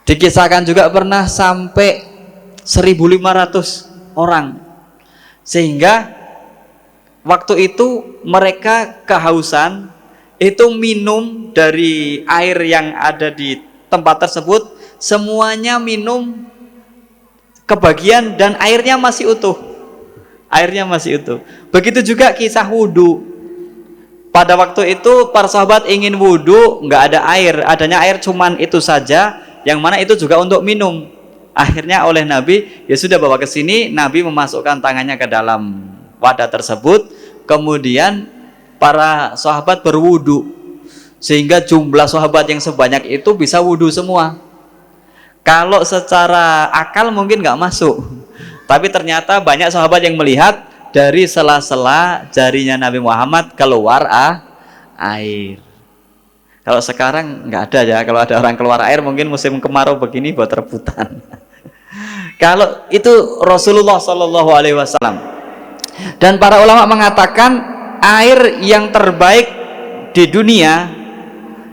Speaker 1: Dikisahkan juga pernah sampai 1.500 orang. Sehingga waktu itu mereka kehausan, itu minum dari air yang ada di tempat tersebut, semuanya minum kebagian dan airnya masih utuh. Airnya masih utuh. Begitu juga kisah wudhu. Pada waktu itu para sahabat ingin wudhu, nggak ada air, adanya air cuman itu saja, yang mana itu juga untuk minum. Akhirnya oleh Nabi, ya sudah bawa ke sini. Nabi memasukkan tangannya ke dalam wadah tersebut, kemudian para sahabat berwudu, sehingga jumlah sahabat yang sebanyak itu bisa wudu semua. Kalau secara akal mungkin nggak masuk, tapi ternyata banyak sahabat yang melihat dari sela-sela jarinya Nabi Muhammad keluar air. Kalau sekarang nggak ada ya, kalau ada orang keluar air mungkin musim kemarau begini buat rebutan. Kalau itu Rasulullah Shallallahu Alaihi Wasallam. Dan para ulama mengatakan air yang terbaik di dunia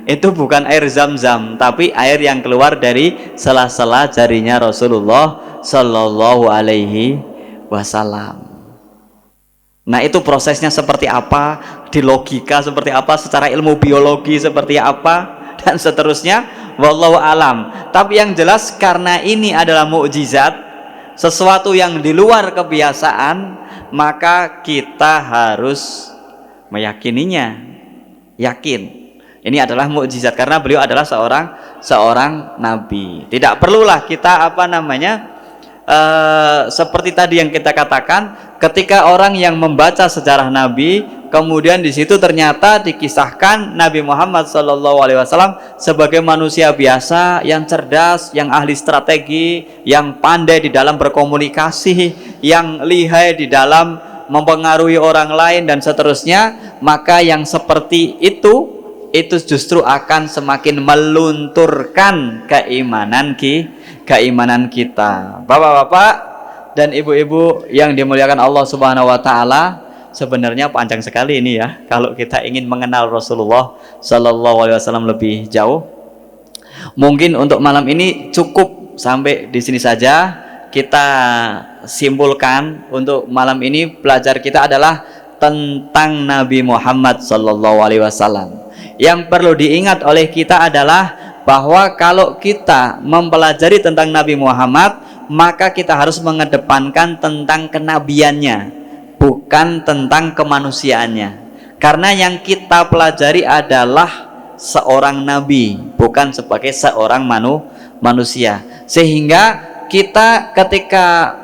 Speaker 1: itu bukan air Zam-Zam, tapi air yang keluar dari sela-sela jarinya Rasulullah Shallallahu Alaihi Wasallam. Nah, itu prosesnya seperti apa, di logika seperti apa, secara ilmu biologi seperti apa, dan seterusnya, wallahu alam. Tapi yang jelas karena ini adalah mukjizat, sesuatu yang di luar kebiasaan, maka kita harus meyakininya. Yakin ini adalah mukjizat karena beliau adalah seorang nabi. Tidak perlulah kita seperti tadi yang kita katakan, ketika orang yang membaca sejarah Nabi, kemudian di situ ternyata dikisahkan Nabi Muhammad SAW sebagai manusia biasa yang cerdas, yang ahli strategi, yang pandai di dalam berkomunikasi, yang lihai di dalam mempengaruhi orang lain dan seterusnya, maka yang seperti itu justru akan semakin melunturkan keimanan kita. Bapak-bapak dan ibu-ibu yang dimuliakan Allah Subhanahu wa taala, sebenarnya panjang sekali ini ya kalau kita ingin mengenal Rasulullah Sallallahu Alaihi Wasallam lebih jauh. Mungkin untuk malam ini cukup sampai di sini saja. Kita simpulkan untuk malam ini pelajar kita adalah tentang Nabi Muhammad Sallallahu Alaihi Wasallam. Yang perlu diingat oleh kita adalah bahwa kalau kita mempelajari tentang Nabi Muhammad, maka kita harus mengedepankan tentang kenabiannya, bukan tentang kemanusiaannya. Karena yang kita pelajari adalah seorang nabi, bukan sebagai seorang manusia. Sehingga kita ketika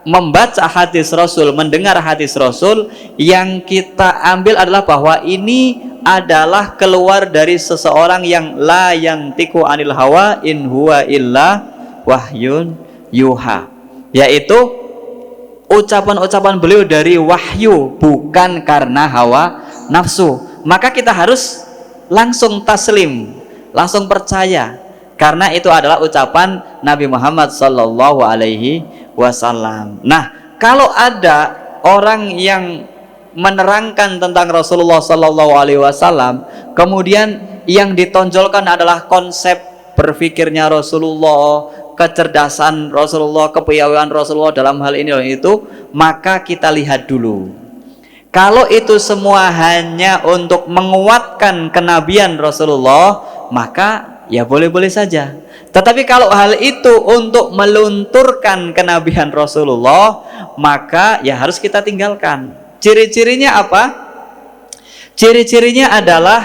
Speaker 1: membaca hadis Rasul, mendengar hadis Rasul, yang kita ambil adalah bahwa ini adalah keluar dari seseorang yang la yantiqu anil hawa in huwa illa wahyun yuha, yaitu ucapan-ucapan beliau dari wahyu, bukan karena hawa nafsu. Maka kita harus langsung taslim, langsung percaya, karena itu adalah ucapan Nabi Muhammad Sallallahu Alaihi Wasallam. Nah, kalau ada orang yang menerangkan tentang Rasulullah Sallallahu Alaihi Wasallam, kemudian yang ditonjolkan adalah konsep berpikirnya Rasulullah, kecerdasan Rasulullah, kepiawaian Rasulullah dalam hal ini dan itu, maka kita lihat dulu. Kalau itu semua hanya untuk menguatkan kenabian Rasulullah, maka ya boleh-boleh saja. Tetapi kalau hal itu untuk melunturkan kenabian Rasulullah, maka ya harus kita tinggalkan. Ciri-cirinya apa? Ciri-cirinya adalah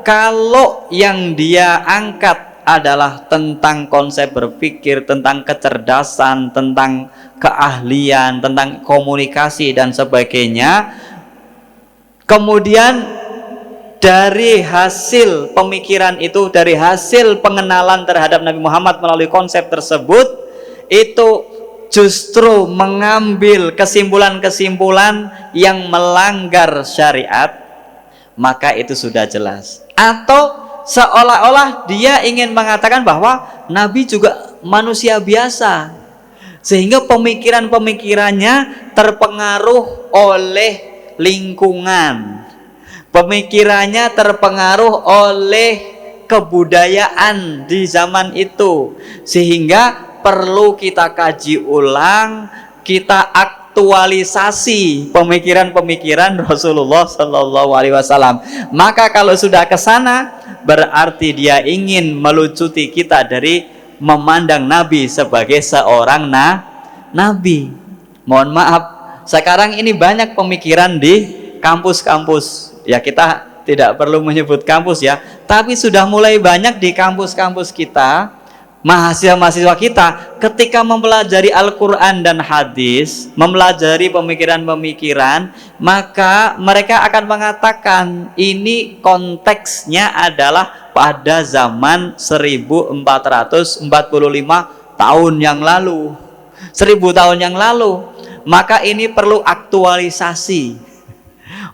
Speaker 1: kalau yang dia angkat adalah tentang konsep berpikir, tentang kecerdasan, tentang keahlian, tentang komunikasi dan sebagainya, kemudian dari hasil pemikiran itu, dari hasil pengenalan terhadap Nabi Muhammad melalui konsep tersebut, itu justru mengambil kesimpulan-kesimpulan yang melanggar syariat, maka itu sudah jelas. Atau seolah-olah dia ingin mengatakan bahwa Nabi juga manusia biasa, sehingga pemikiran-pemikirannya terpengaruh oleh lingkungan, pemikirannya terpengaruh oleh kebudayaan di zaman itu, sehingga perlu kita kaji ulang, kita aktualisasi pemikiran-pemikiran Rasulullah Sallallahu Alaihi Wasallam. Maka kalau sudah ke sana, berarti dia ingin melucuti kita dari memandang Nabi sebagai seorang nabi. Mohon maaf, sekarang ini banyak pemikiran di kampus-kampus. Ya, kita tidak perlu menyebut kampus ya, tapi sudah mulai banyak di kampus-kampus kita, mahasiswa-mahasiswa kita ketika mempelajari Al-Quran dan hadis, mempelajari pemikiran-pemikiran, maka mereka akan mengatakan ini konteksnya adalah pada zaman 1445 tahun yang lalu, 1000 tahun yang lalu. Maka ini perlu aktualisasi,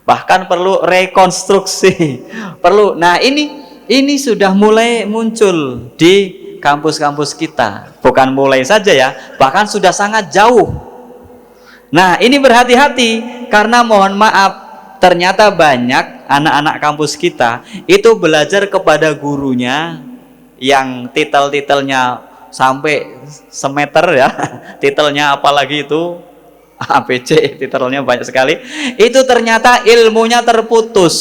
Speaker 1: bahkan perlu rekonstruksi, perlu. Nah, ini sudah mulai muncul di kampus-kampus kita, bukan mulai saja ya, bahkan sudah sangat jauh. Nah, ini berhati-hati, karena mohon maaf, ternyata banyak anak-anak kampus kita itu belajar kepada gurunya yang titel-titelnya sampai semeter ya, titelnya apalagi itu ABC, titelnya banyak sekali. Itu ternyata ilmunya terputus,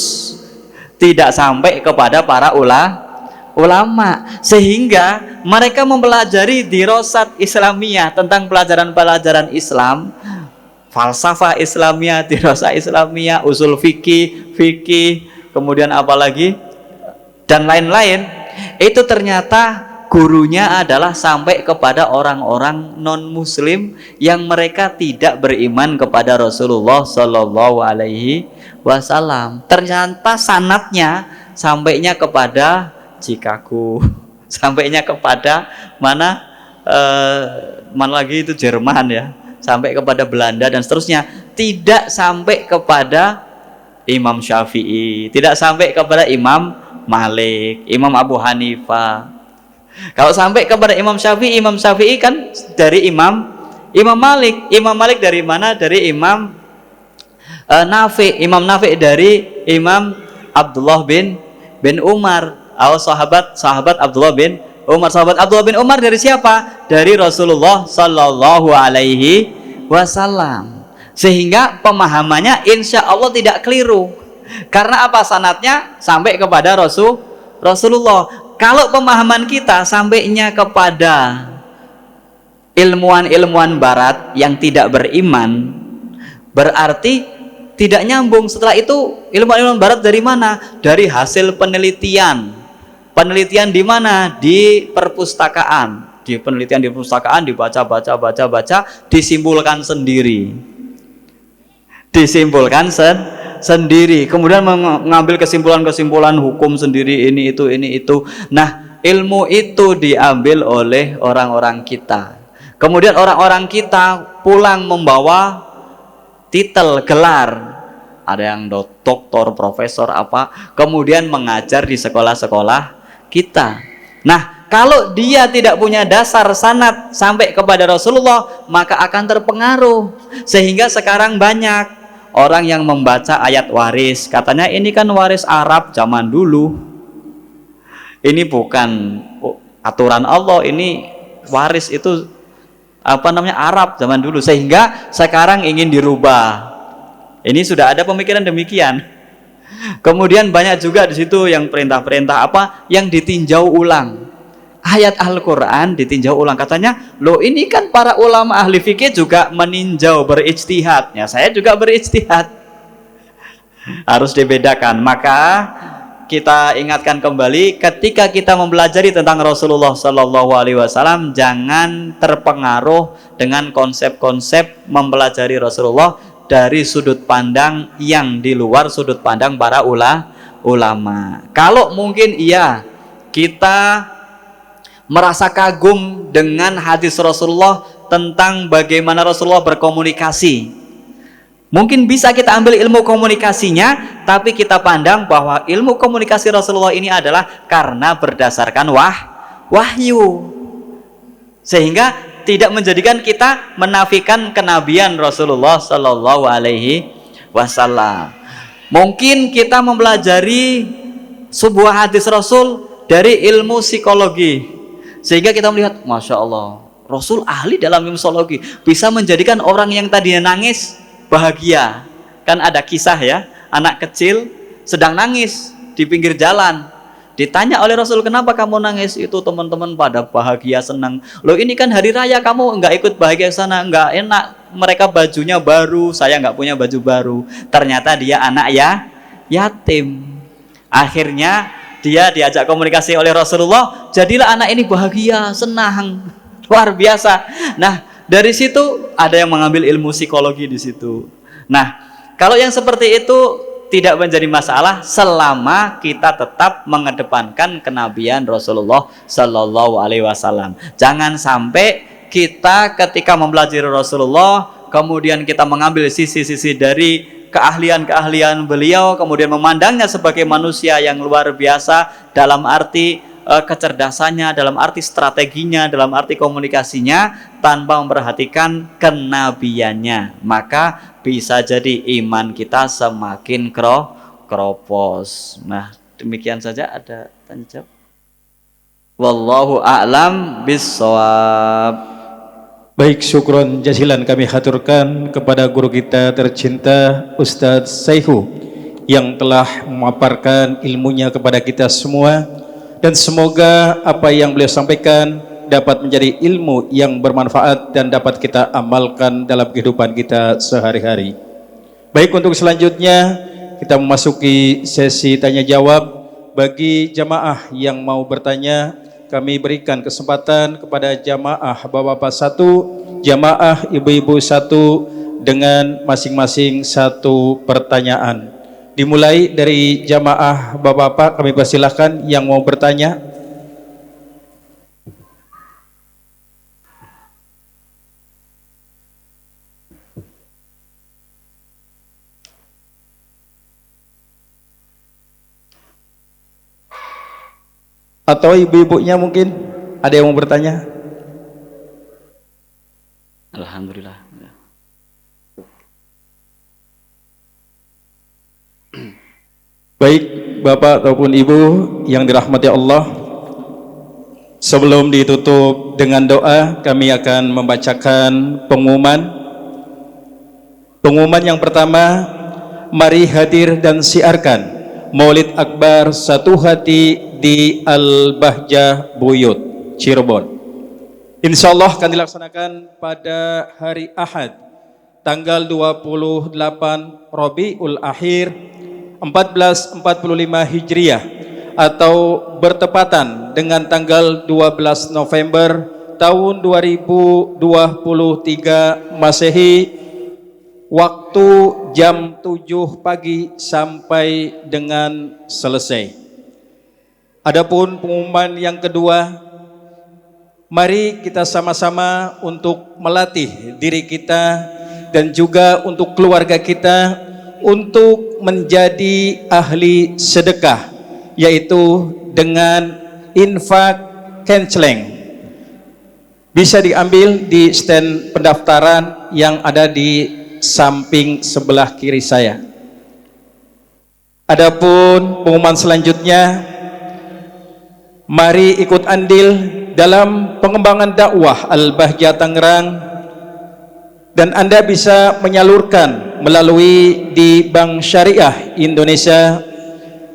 Speaker 1: tidak sampai kepada para ulama, sehingga mereka mempelajari dirosat Islamiyah tentang pelajaran-pelajaran Islam, falsafah Islamiyah, dirosat Islamiyah, usul fikih, kemudian apalagi dan lain-lain. Itu ternyata gurunya adalah sampai kepada orang-orang non-muslim yang mereka tidak beriman kepada Rasulullah Shallallahu Alaihi Wasallam. Ternyata sanatnya sampainya kepada Chicago, sampainya kepada mana lagi itu Jerman ya, sampai kepada Belanda dan seterusnya, tidak sampai kepada Imam Syafi'i, tidak sampai kepada Imam Malik, Imam Abu Hanifah. Kalau sampai kepada Imam Syafi'i kan dari Imam Malik dari mana? Dari Imam Imam Nafi dari Imam Abdullah bin Umar, sahabat Abdullah bin Umar. Sahabat Abdullah bin Umar dari siapa? Dari Rasulullah Sallallahu Alaihi Wasallam. Sehingga pemahamannya insya Allah tidak keliru. Karena apa? Sanatnya sampai kepada Rasulullah. Kalau pemahaman kita sampainya kepada ilmuwan-ilmuwan barat yang tidak beriman, berarti tidak nyambung. Setelah itu ilmuwan-ilmuwan barat dari mana? Dari hasil penelitian. Penelitian di mana? Di perpustakaan. Di penelitian di perpustakaan, dibaca, disimpulkan sendiri. Kemudian mengambil kesimpulan-kesimpulan hukum sendiri, ini itu. Nah, ilmu itu diambil oleh orang-orang kita. Kemudian orang-orang kita pulang membawa titel, gelar. Ada yang doktor, profesor apa, kemudian mengajar di sekolah-sekolah kita. Nah, kalau dia tidak punya dasar sanad sampai kepada Rasulullah, maka akan terpengaruh. Sehingga sekarang banyak orang yang membaca ayat waris, katanya ini kan waris Arab zaman dulu. Ini bukan aturan Allah, ini waris itu Arab zaman dulu, sehingga sekarang ingin dirubah. Ini sudah ada pemikiran demikian. Kemudian banyak juga di situ yang perintah-perintah yang ditinjau ulang. Ayat Al-Quran ditinjau ulang, katanya loh ini kan para ulama ahli fikih juga meninjau, berijtihad. Ya, saya juga berijtihad, harus dibedakan. Maka kita ingatkan kembali, ketika kita mempelajari tentang Rasulullah Shallallahu Alaihi Wasallam, jangan terpengaruh dengan konsep-konsep mempelajari Rasulullah dari sudut pandang yang di luar sudut pandang para ulama. Kalau mungkin iya kita merasa kagum dengan hadis Rasulullah tentang bagaimana Rasulullah berkomunikasi, mungkin bisa kita ambil ilmu komunikasinya, tapi kita pandang bahwa ilmu komunikasi Rasulullah ini adalah karena berdasarkan wahyu, sehingga tidak menjadikan kita menafikan kenabian Rasulullah Shallallahu Alaihi Wasallam. Mungkin kita mempelajari sebuah hadis Rasul dari ilmu psikologi, sehingga kita melihat, Masya Allah, Rasul ahli dalam ilmu psikologi, bisa menjadikan orang yang tadinya nangis bahagia. Kan ada kisah ya, anak kecil sedang nangis di pinggir jalan, ditanya oleh Rasul, kenapa kamu nangis? Itu teman-teman pada bahagia, senang. Loh ini kan hari raya, kamu nggak ikut bahagia sana? Nggak enak, mereka bajunya baru, saya nggak punya baju baru. Ternyata dia anak yatim. Akhirnya dia diajak komunikasi oleh Rasulullah, jadilah anak ini bahagia, senang, luar biasa. Nah, dari situ ada yang mengambil ilmu psikologi di situ. Nah, kalau yang seperti itu tidak menjadi masalah selama kita tetap mengedepankan kenabian Rasulullah Sallallahu Alaihi Wasallam. Jangan sampai kita ketika mempelajari Rasulullah kemudian kita mengambil sisi-sisi dari keahlian-keahlian beliau, kemudian memandangnya sebagai manusia yang luar biasa dalam arti kecerdasannya, dalam arti strateginya, dalam arti komunikasinya, tanpa memperhatikan kenabiannya. Maka bisa jadi iman kita semakin keropos. Nah, demikian saja, ada tanya jawab. Wallahu a'lam bissawab.
Speaker 2: Baik, syukron jazilan kami haturkan kepada guru kita tercinta Ustadz Saihu yang telah memaparkan ilmunya kepada kita semua, dan semoga apa yang beliau sampaikan dapat menjadi ilmu yang bermanfaat dan dapat kita amalkan dalam kehidupan kita sehari-hari. Baik, untuk selanjutnya kita memasuki sesi tanya jawab. Bagi jamaah yang mau bertanya, kami berikan kesempatan kepada jamaah bapak-bapak satu, jamaah ibu-ibu satu, dengan masing-masing satu pertanyaan. Dimulai dari jamaah bapak-bapak, kami persilahkan yang mau bertanya. Atau ibu-ibunya mungkin ada yang mau bertanya?
Speaker 1: Alhamdulillah.
Speaker 2: Baik, bapak ataupun ibu yang dirahmati Allah, sebelum ditutup dengan doa, kami akan membacakan pengumuman. Pengumuman yang pertama, mari hadir dan siarkan Maulid Akbar Satu Hati di Al-Bahjah Buyut, Cirebon. Insya Allah akan dilaksanakan pada hari Ahad, tanggal 28 Rabiul Akhir 1445 Hijriah, atau bertepatan dengan tanggal 12 November tahun 2023 Masehi, waktu jam 7 pagi sampai dengan selesai. Adapun pengumuman yang kedua, mari kita sama-sama untuk melatih diri kita dan juga untuk keluarga kita untuk menjadi ahli sedekah, yaitu dengan infak kenceleng. Bisa diambil di stand pendaftaran yang ada di samping sebelah kiri saya. Adapun pengumuman selanjutnya, mari ikut andil dalam pengembangan dakwah Al-Bahjah Tangerang, dan Anda bisa menyalurkan melalui di Bank Syariah Indonesia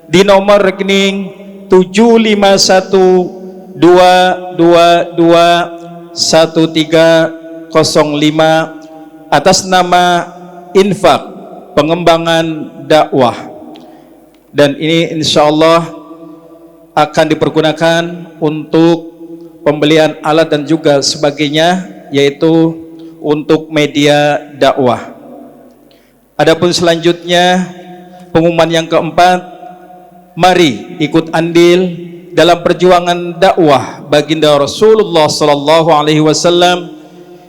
Speaker 2: di nomor rekening 751221305 atas nama infak pengembangan dakwah, dan ini insya Allah akan dipergunakan untuk pembelian alat dan juga sebagainya, yaitu untuk media dakwah. Adapun selanjutnya pengumuman yang keempat, mari ikut andil dalam perjuangan dakwah baginda Rasulullah sallallahu alaihi wasallam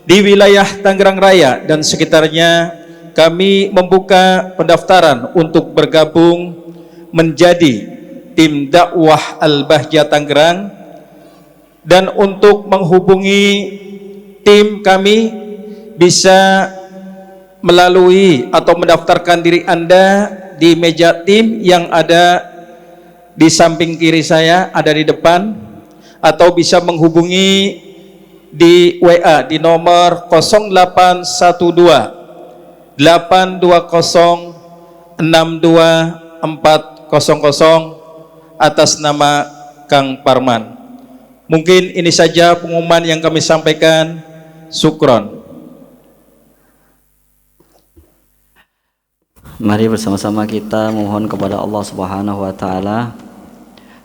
Speaker 2: di wilayah Tangerang Raya dan sekitarnya. Kami membuka pendaftaran untuk bergabung menjadi tim dakwah Al-Bahjah Tangerang, dan untuk menghubungi tim kami bisa melalui atau mendaftarkan diri Anda di meja tim yang ada di samping kiri saya, ada di depan, atau bisa menghubungi di WA di nomor 0812 820 62400 atas nama Kang Parman. Mungkin ini saja pengumuman yang kami sampaikan. Syukron.
Speaker 1: Mari bersama-sama kita mohon kepada Allah Subhanahu wa taala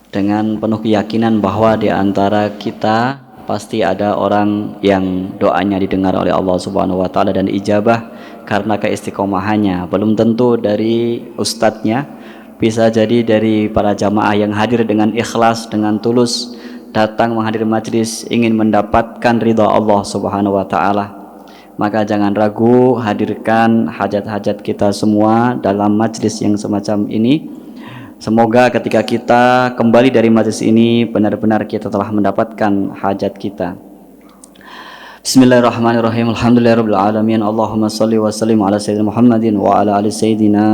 Speaker 1: dengan penuh keyakinan bahwa di antara kita pasti ada orang yang doanya didengar oleh Allah Subhanahu wa taala dan ijabah karena keistiqomahannya. Belum tentu dari ustadznya, bisa jadi dari para jamaah yang hadir dengan ikhlas, dengan tulus datang menghadiri majlis ingin mendapatkan ridha Allah Subhanahu wa taala. Maka jangan ragu, hadirkan hajat-hajat kita semua dalam majlis yang semacam ini. Semoga ketika kita kembali dari majlis ini benar-benar kita telah mendapatkan hajat kita. Bismillahirrahmanirrahim. Alhamdulillahirabbil alamin. Allahumma shalli wa sallim ala sayyidina Muhammadin wa ala ali sayyidina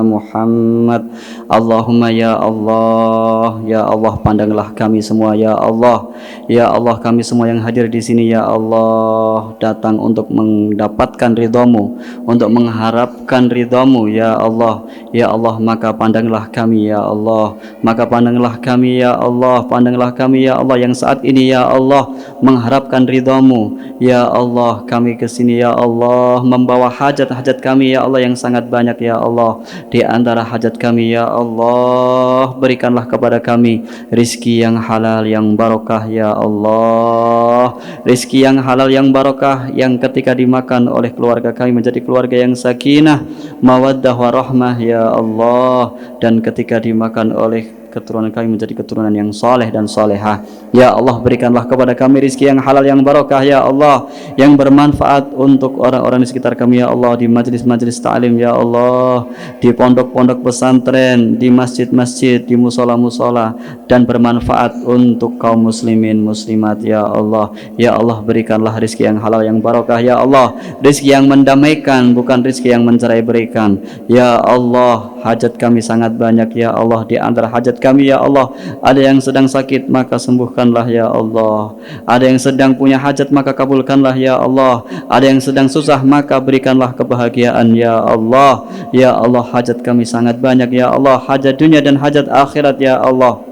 Speaker 1: Muhammad. Allahumma ya Allah pandanglah kami semua ya Allah. Ya Allah, kami semua yang hadir di sini ya Allah datang untuk mendapatkan ridhamu, untuk mengharapkan ridhamu ya Allah. Ya Allah, maka pandanglah kami ya Allah. Maka pandanglah kami ya Allah. Pandanglah kami ya Allah yang saat ini ya Allah mengharapkan ridhamu. Ya Allah, kami kesini ya Allah membawa hajat-hajat kami ya Allah yang sangat banyak ya Allah. Di antara hajat kami ya Allah, berikanlah kepada kami rizki yang halal yang barokah ya Allah. Rizki yang halal yang barokah yang ketika dimakan oleh keluarga kami menjadi keluarga yang sakinah, mawaddah warahmah ya Allah, dan ketika dimakan oleh keturunan kami menjadi keturunan yang soleh dan solehah. Ya Allah, berikanlah kepada kami rizki yang halal yang barokah ya Allah, yang bermanfaat untuk orang-orang di sekitar kami ya Allah, di majlis-majlis ta'lim ya Allah, di pondok-pondok pesantren, di masjid-masjid, di musola-musola, dan bermanfaat untuk kaum muslimin muslimat ya Allah. Ya Allah, berikanlah rizki yang halal yang barokah ya Allah, rizki yang mendamaikan, bukan rizki yang mencerai berikan ya Allah. Hajat kami sangat banyak ya Allah. Di antara hajat kami ya Allah, ada yang sedang sakit maka sembuhkanlah ya Allah. Ada yang sedang punya hajat maka kabulkanlah ya Allah. Ada yang sedang susah maka berikanlah kebahagiaan ya Allah. Ya Allah, hajat kami sangat banyak ya Allah, hajat dunia dan hajat akhirat ya Allah.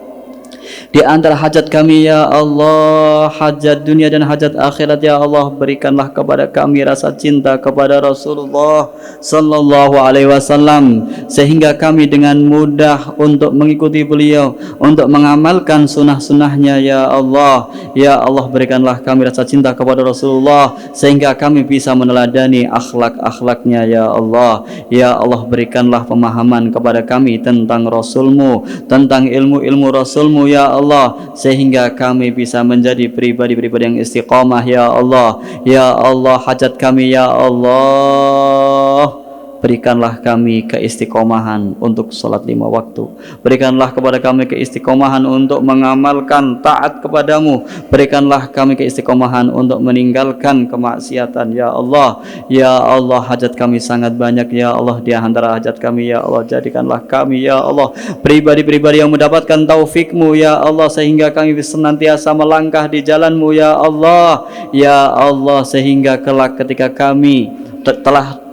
Speaker 1: Di antara hajat kami ya Allah, hajat dunia dan hajat akhirat ya Allah, berikanlah kepada kami rasa cinta kepada Rasulullah sallallahu alaihi wasallam sehingga kami dengan mudah untuk mengikuti beliau, untuk mengamalkan sunnah-sunnahnya ya Allah. Ya Allah, berikanlah kami rasa cinta kepada Rasulullah sehingga kami bisa meneladani akhlak-akhlaknya ya Allah. Ya Allah, berikanlah pemahaman kepada kami tentang Rasulmu, tentang ilmu-ilmu Rasulmu ya Allah, sehingga kami bisa menjadi pribadi-pribadi yang istiqamah ya Allah. Ya Allah, hajat kami ya Allah, berikanlah kami keistiqomahan untuk sholat 5 waktu. Berikanlah kepada kami keistiqomahan untuk mengamalkan taat kepadamu. Berikanlah kami keistiqomahan untuk meninggalkan kemaksiatan. Ya Allah, ya Allah, hajat kami sangat banyak. Ya Allah, di antara hajat kami, ya Allah, jadikanlah kami, ya Allah, pribadi-pribadi yang mendapatkan taufik-Mu, ya Allah, sehingga kami senantiasa melangkah di jalan-Mu, ya Allah, ya Allah, sehingga kelak ketika kami telah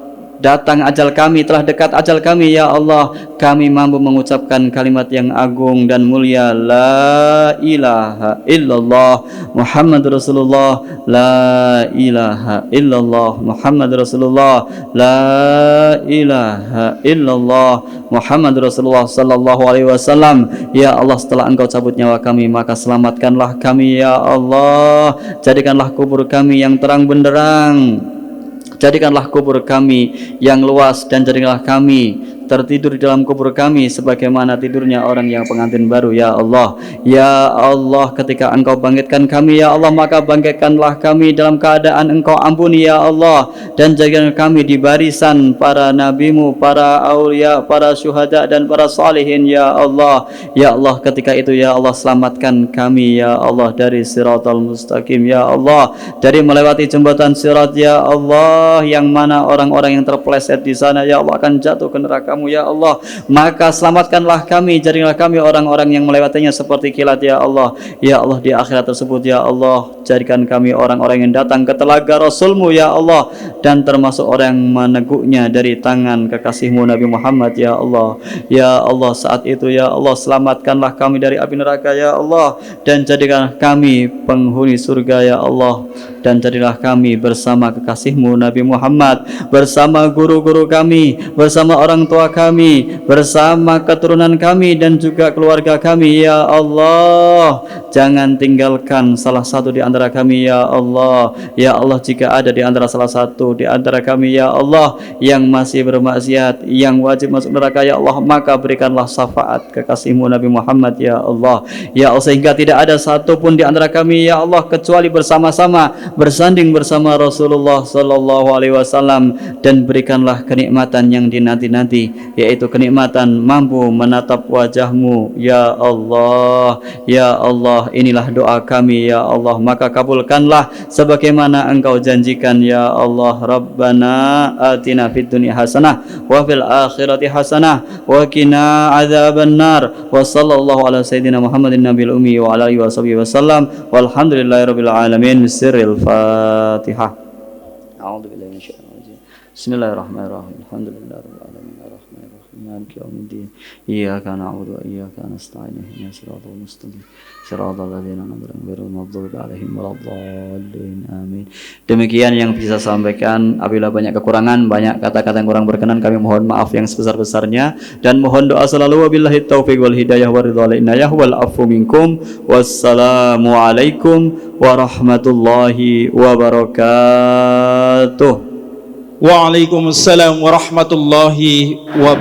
Speaker 1: datang ajal kami, telah dekat ajal kami, ya Allah, kami mampu mengucapkan kalimat yang agung dan mulia, la ilaha illallah Muhammad Rasulullah, la ilaha illallah Muhammad Rasulullah, la ilaha illallah Muhammad Rasulullah sallallahu alaihi wasallam. Ya Allah, setelah Engkau cabut nyawa kami, maka selamatkanlah kami, ya Allah. Jadikanlah kubur kami yang terang benderang, jadikanlah kubur kami yang luas, dan jadikanlah kami tertidur di dalam kubur kami sebagaimana tidurnya orang yang pengantin baru, ya Allah. Ya Allah, ketika Engkau bangkitkan kami, ya Allah, maka bangkitkanlah kami dalam keadaan Engkau ampuni, ya Allah, dan jadikan kami di barisan para nabimu, para aulia, para syuhada, dan para salihin, ya Allah. Ya Allah, ketika itu, ya Allah, selamatkan kami, ya Allah, dari siratal mustaqim, ya Allah, dari melewati jembatan sirat, ya Allah, yang mana orang-orang yang terpeleset di sana, ya Allah, akan jatuh ke neraka-Mu, ya Allah. Maka selamatkanlah kami, jadikanlah kami orang-orang yang melewatinya seperti kilat, ya Allah. Ya Allah, di akhirat tersebut, ya Allah, jadikan kami orang-orang yang datang ke telaga Rasul-Mu, ya Allah, dan termasuk orang yang meneguknya dari tangan kekasih-Mu Nabi Muhammad, ya Allah. Ya Allah, saat itu, ya Allah, selamatkanlah kami dari api neraka, ya Allah, dan jadikanlah kami penghuni surga, ya Allah, dan jadilah kami bersama kekasih-Mu Nabi Muhammad, bersama guru-guru kami, bersama orang tua kami, bersama keturunan kami, dan juga keluarga kami, ya Allah. Jangan tinggalkan salah satu di antara kami, ya Allah. Ya Allah, jika ada di antara salah satu di antara kami, ya Allah, yang masih bermaksiat, yang wajib masuk neraka, ya Allah, maka berikanlah syafaat kekasih-Mu Nabi Muhammad, ya Allah. Ya Allah, sehingga tidak ada satu pun di antara kami, ya Allah, kecuali bersama-sama bersanding bersama Rasulullah sallallahu alaihi wasallam, dan berikanlah kenikmatan yang dinanti-nanti, yaitu kenikmatan mampu menatap wajah-Mu, ya Allah. Ya Allah, inilah doa kami, ya Allah, maka kabulkanlah sebagaimana Engkau janjikan, ya Allah. Rabbana atina fid dunya hasanah wa fil akhirati hasanah wa qina adzabannar, wa sallallahu ala sayyidina Muhammadin nabiyil ummi wa ala alihi washabihi wasallam, walhamdulillahirabbil alamin. Sirril Fatihah. A'udzu billahi minasyaitonir rajim. Bismillahirrahmanirrahim. Alhamdulillahirabbil alamin arrahmanirrahim maliki yaumiddin. Iyyaka na'budu wa iyyaka nasta'in. Ihdinas siratal mustaqim. Siratal ladzina an'amta 'alaihim ghairil maghdubi 'alaihim waladdallin. Amin. Demikian yang bisa saya sampaikan. Apabila banyak kekurangan, banyak kata-kata yang kurang berkenan, kami mohon maaf yang sebesar-besarnya, dan mohon doa selalu. Wabillahi taufiq wal hidayah wa ridha wal inayah wal afu minkum. Wassalamu alaikum warahmatullahi wabarakatuh.
Speaker 2: Waalaikumsalam warahmatullahi wabarakatuh.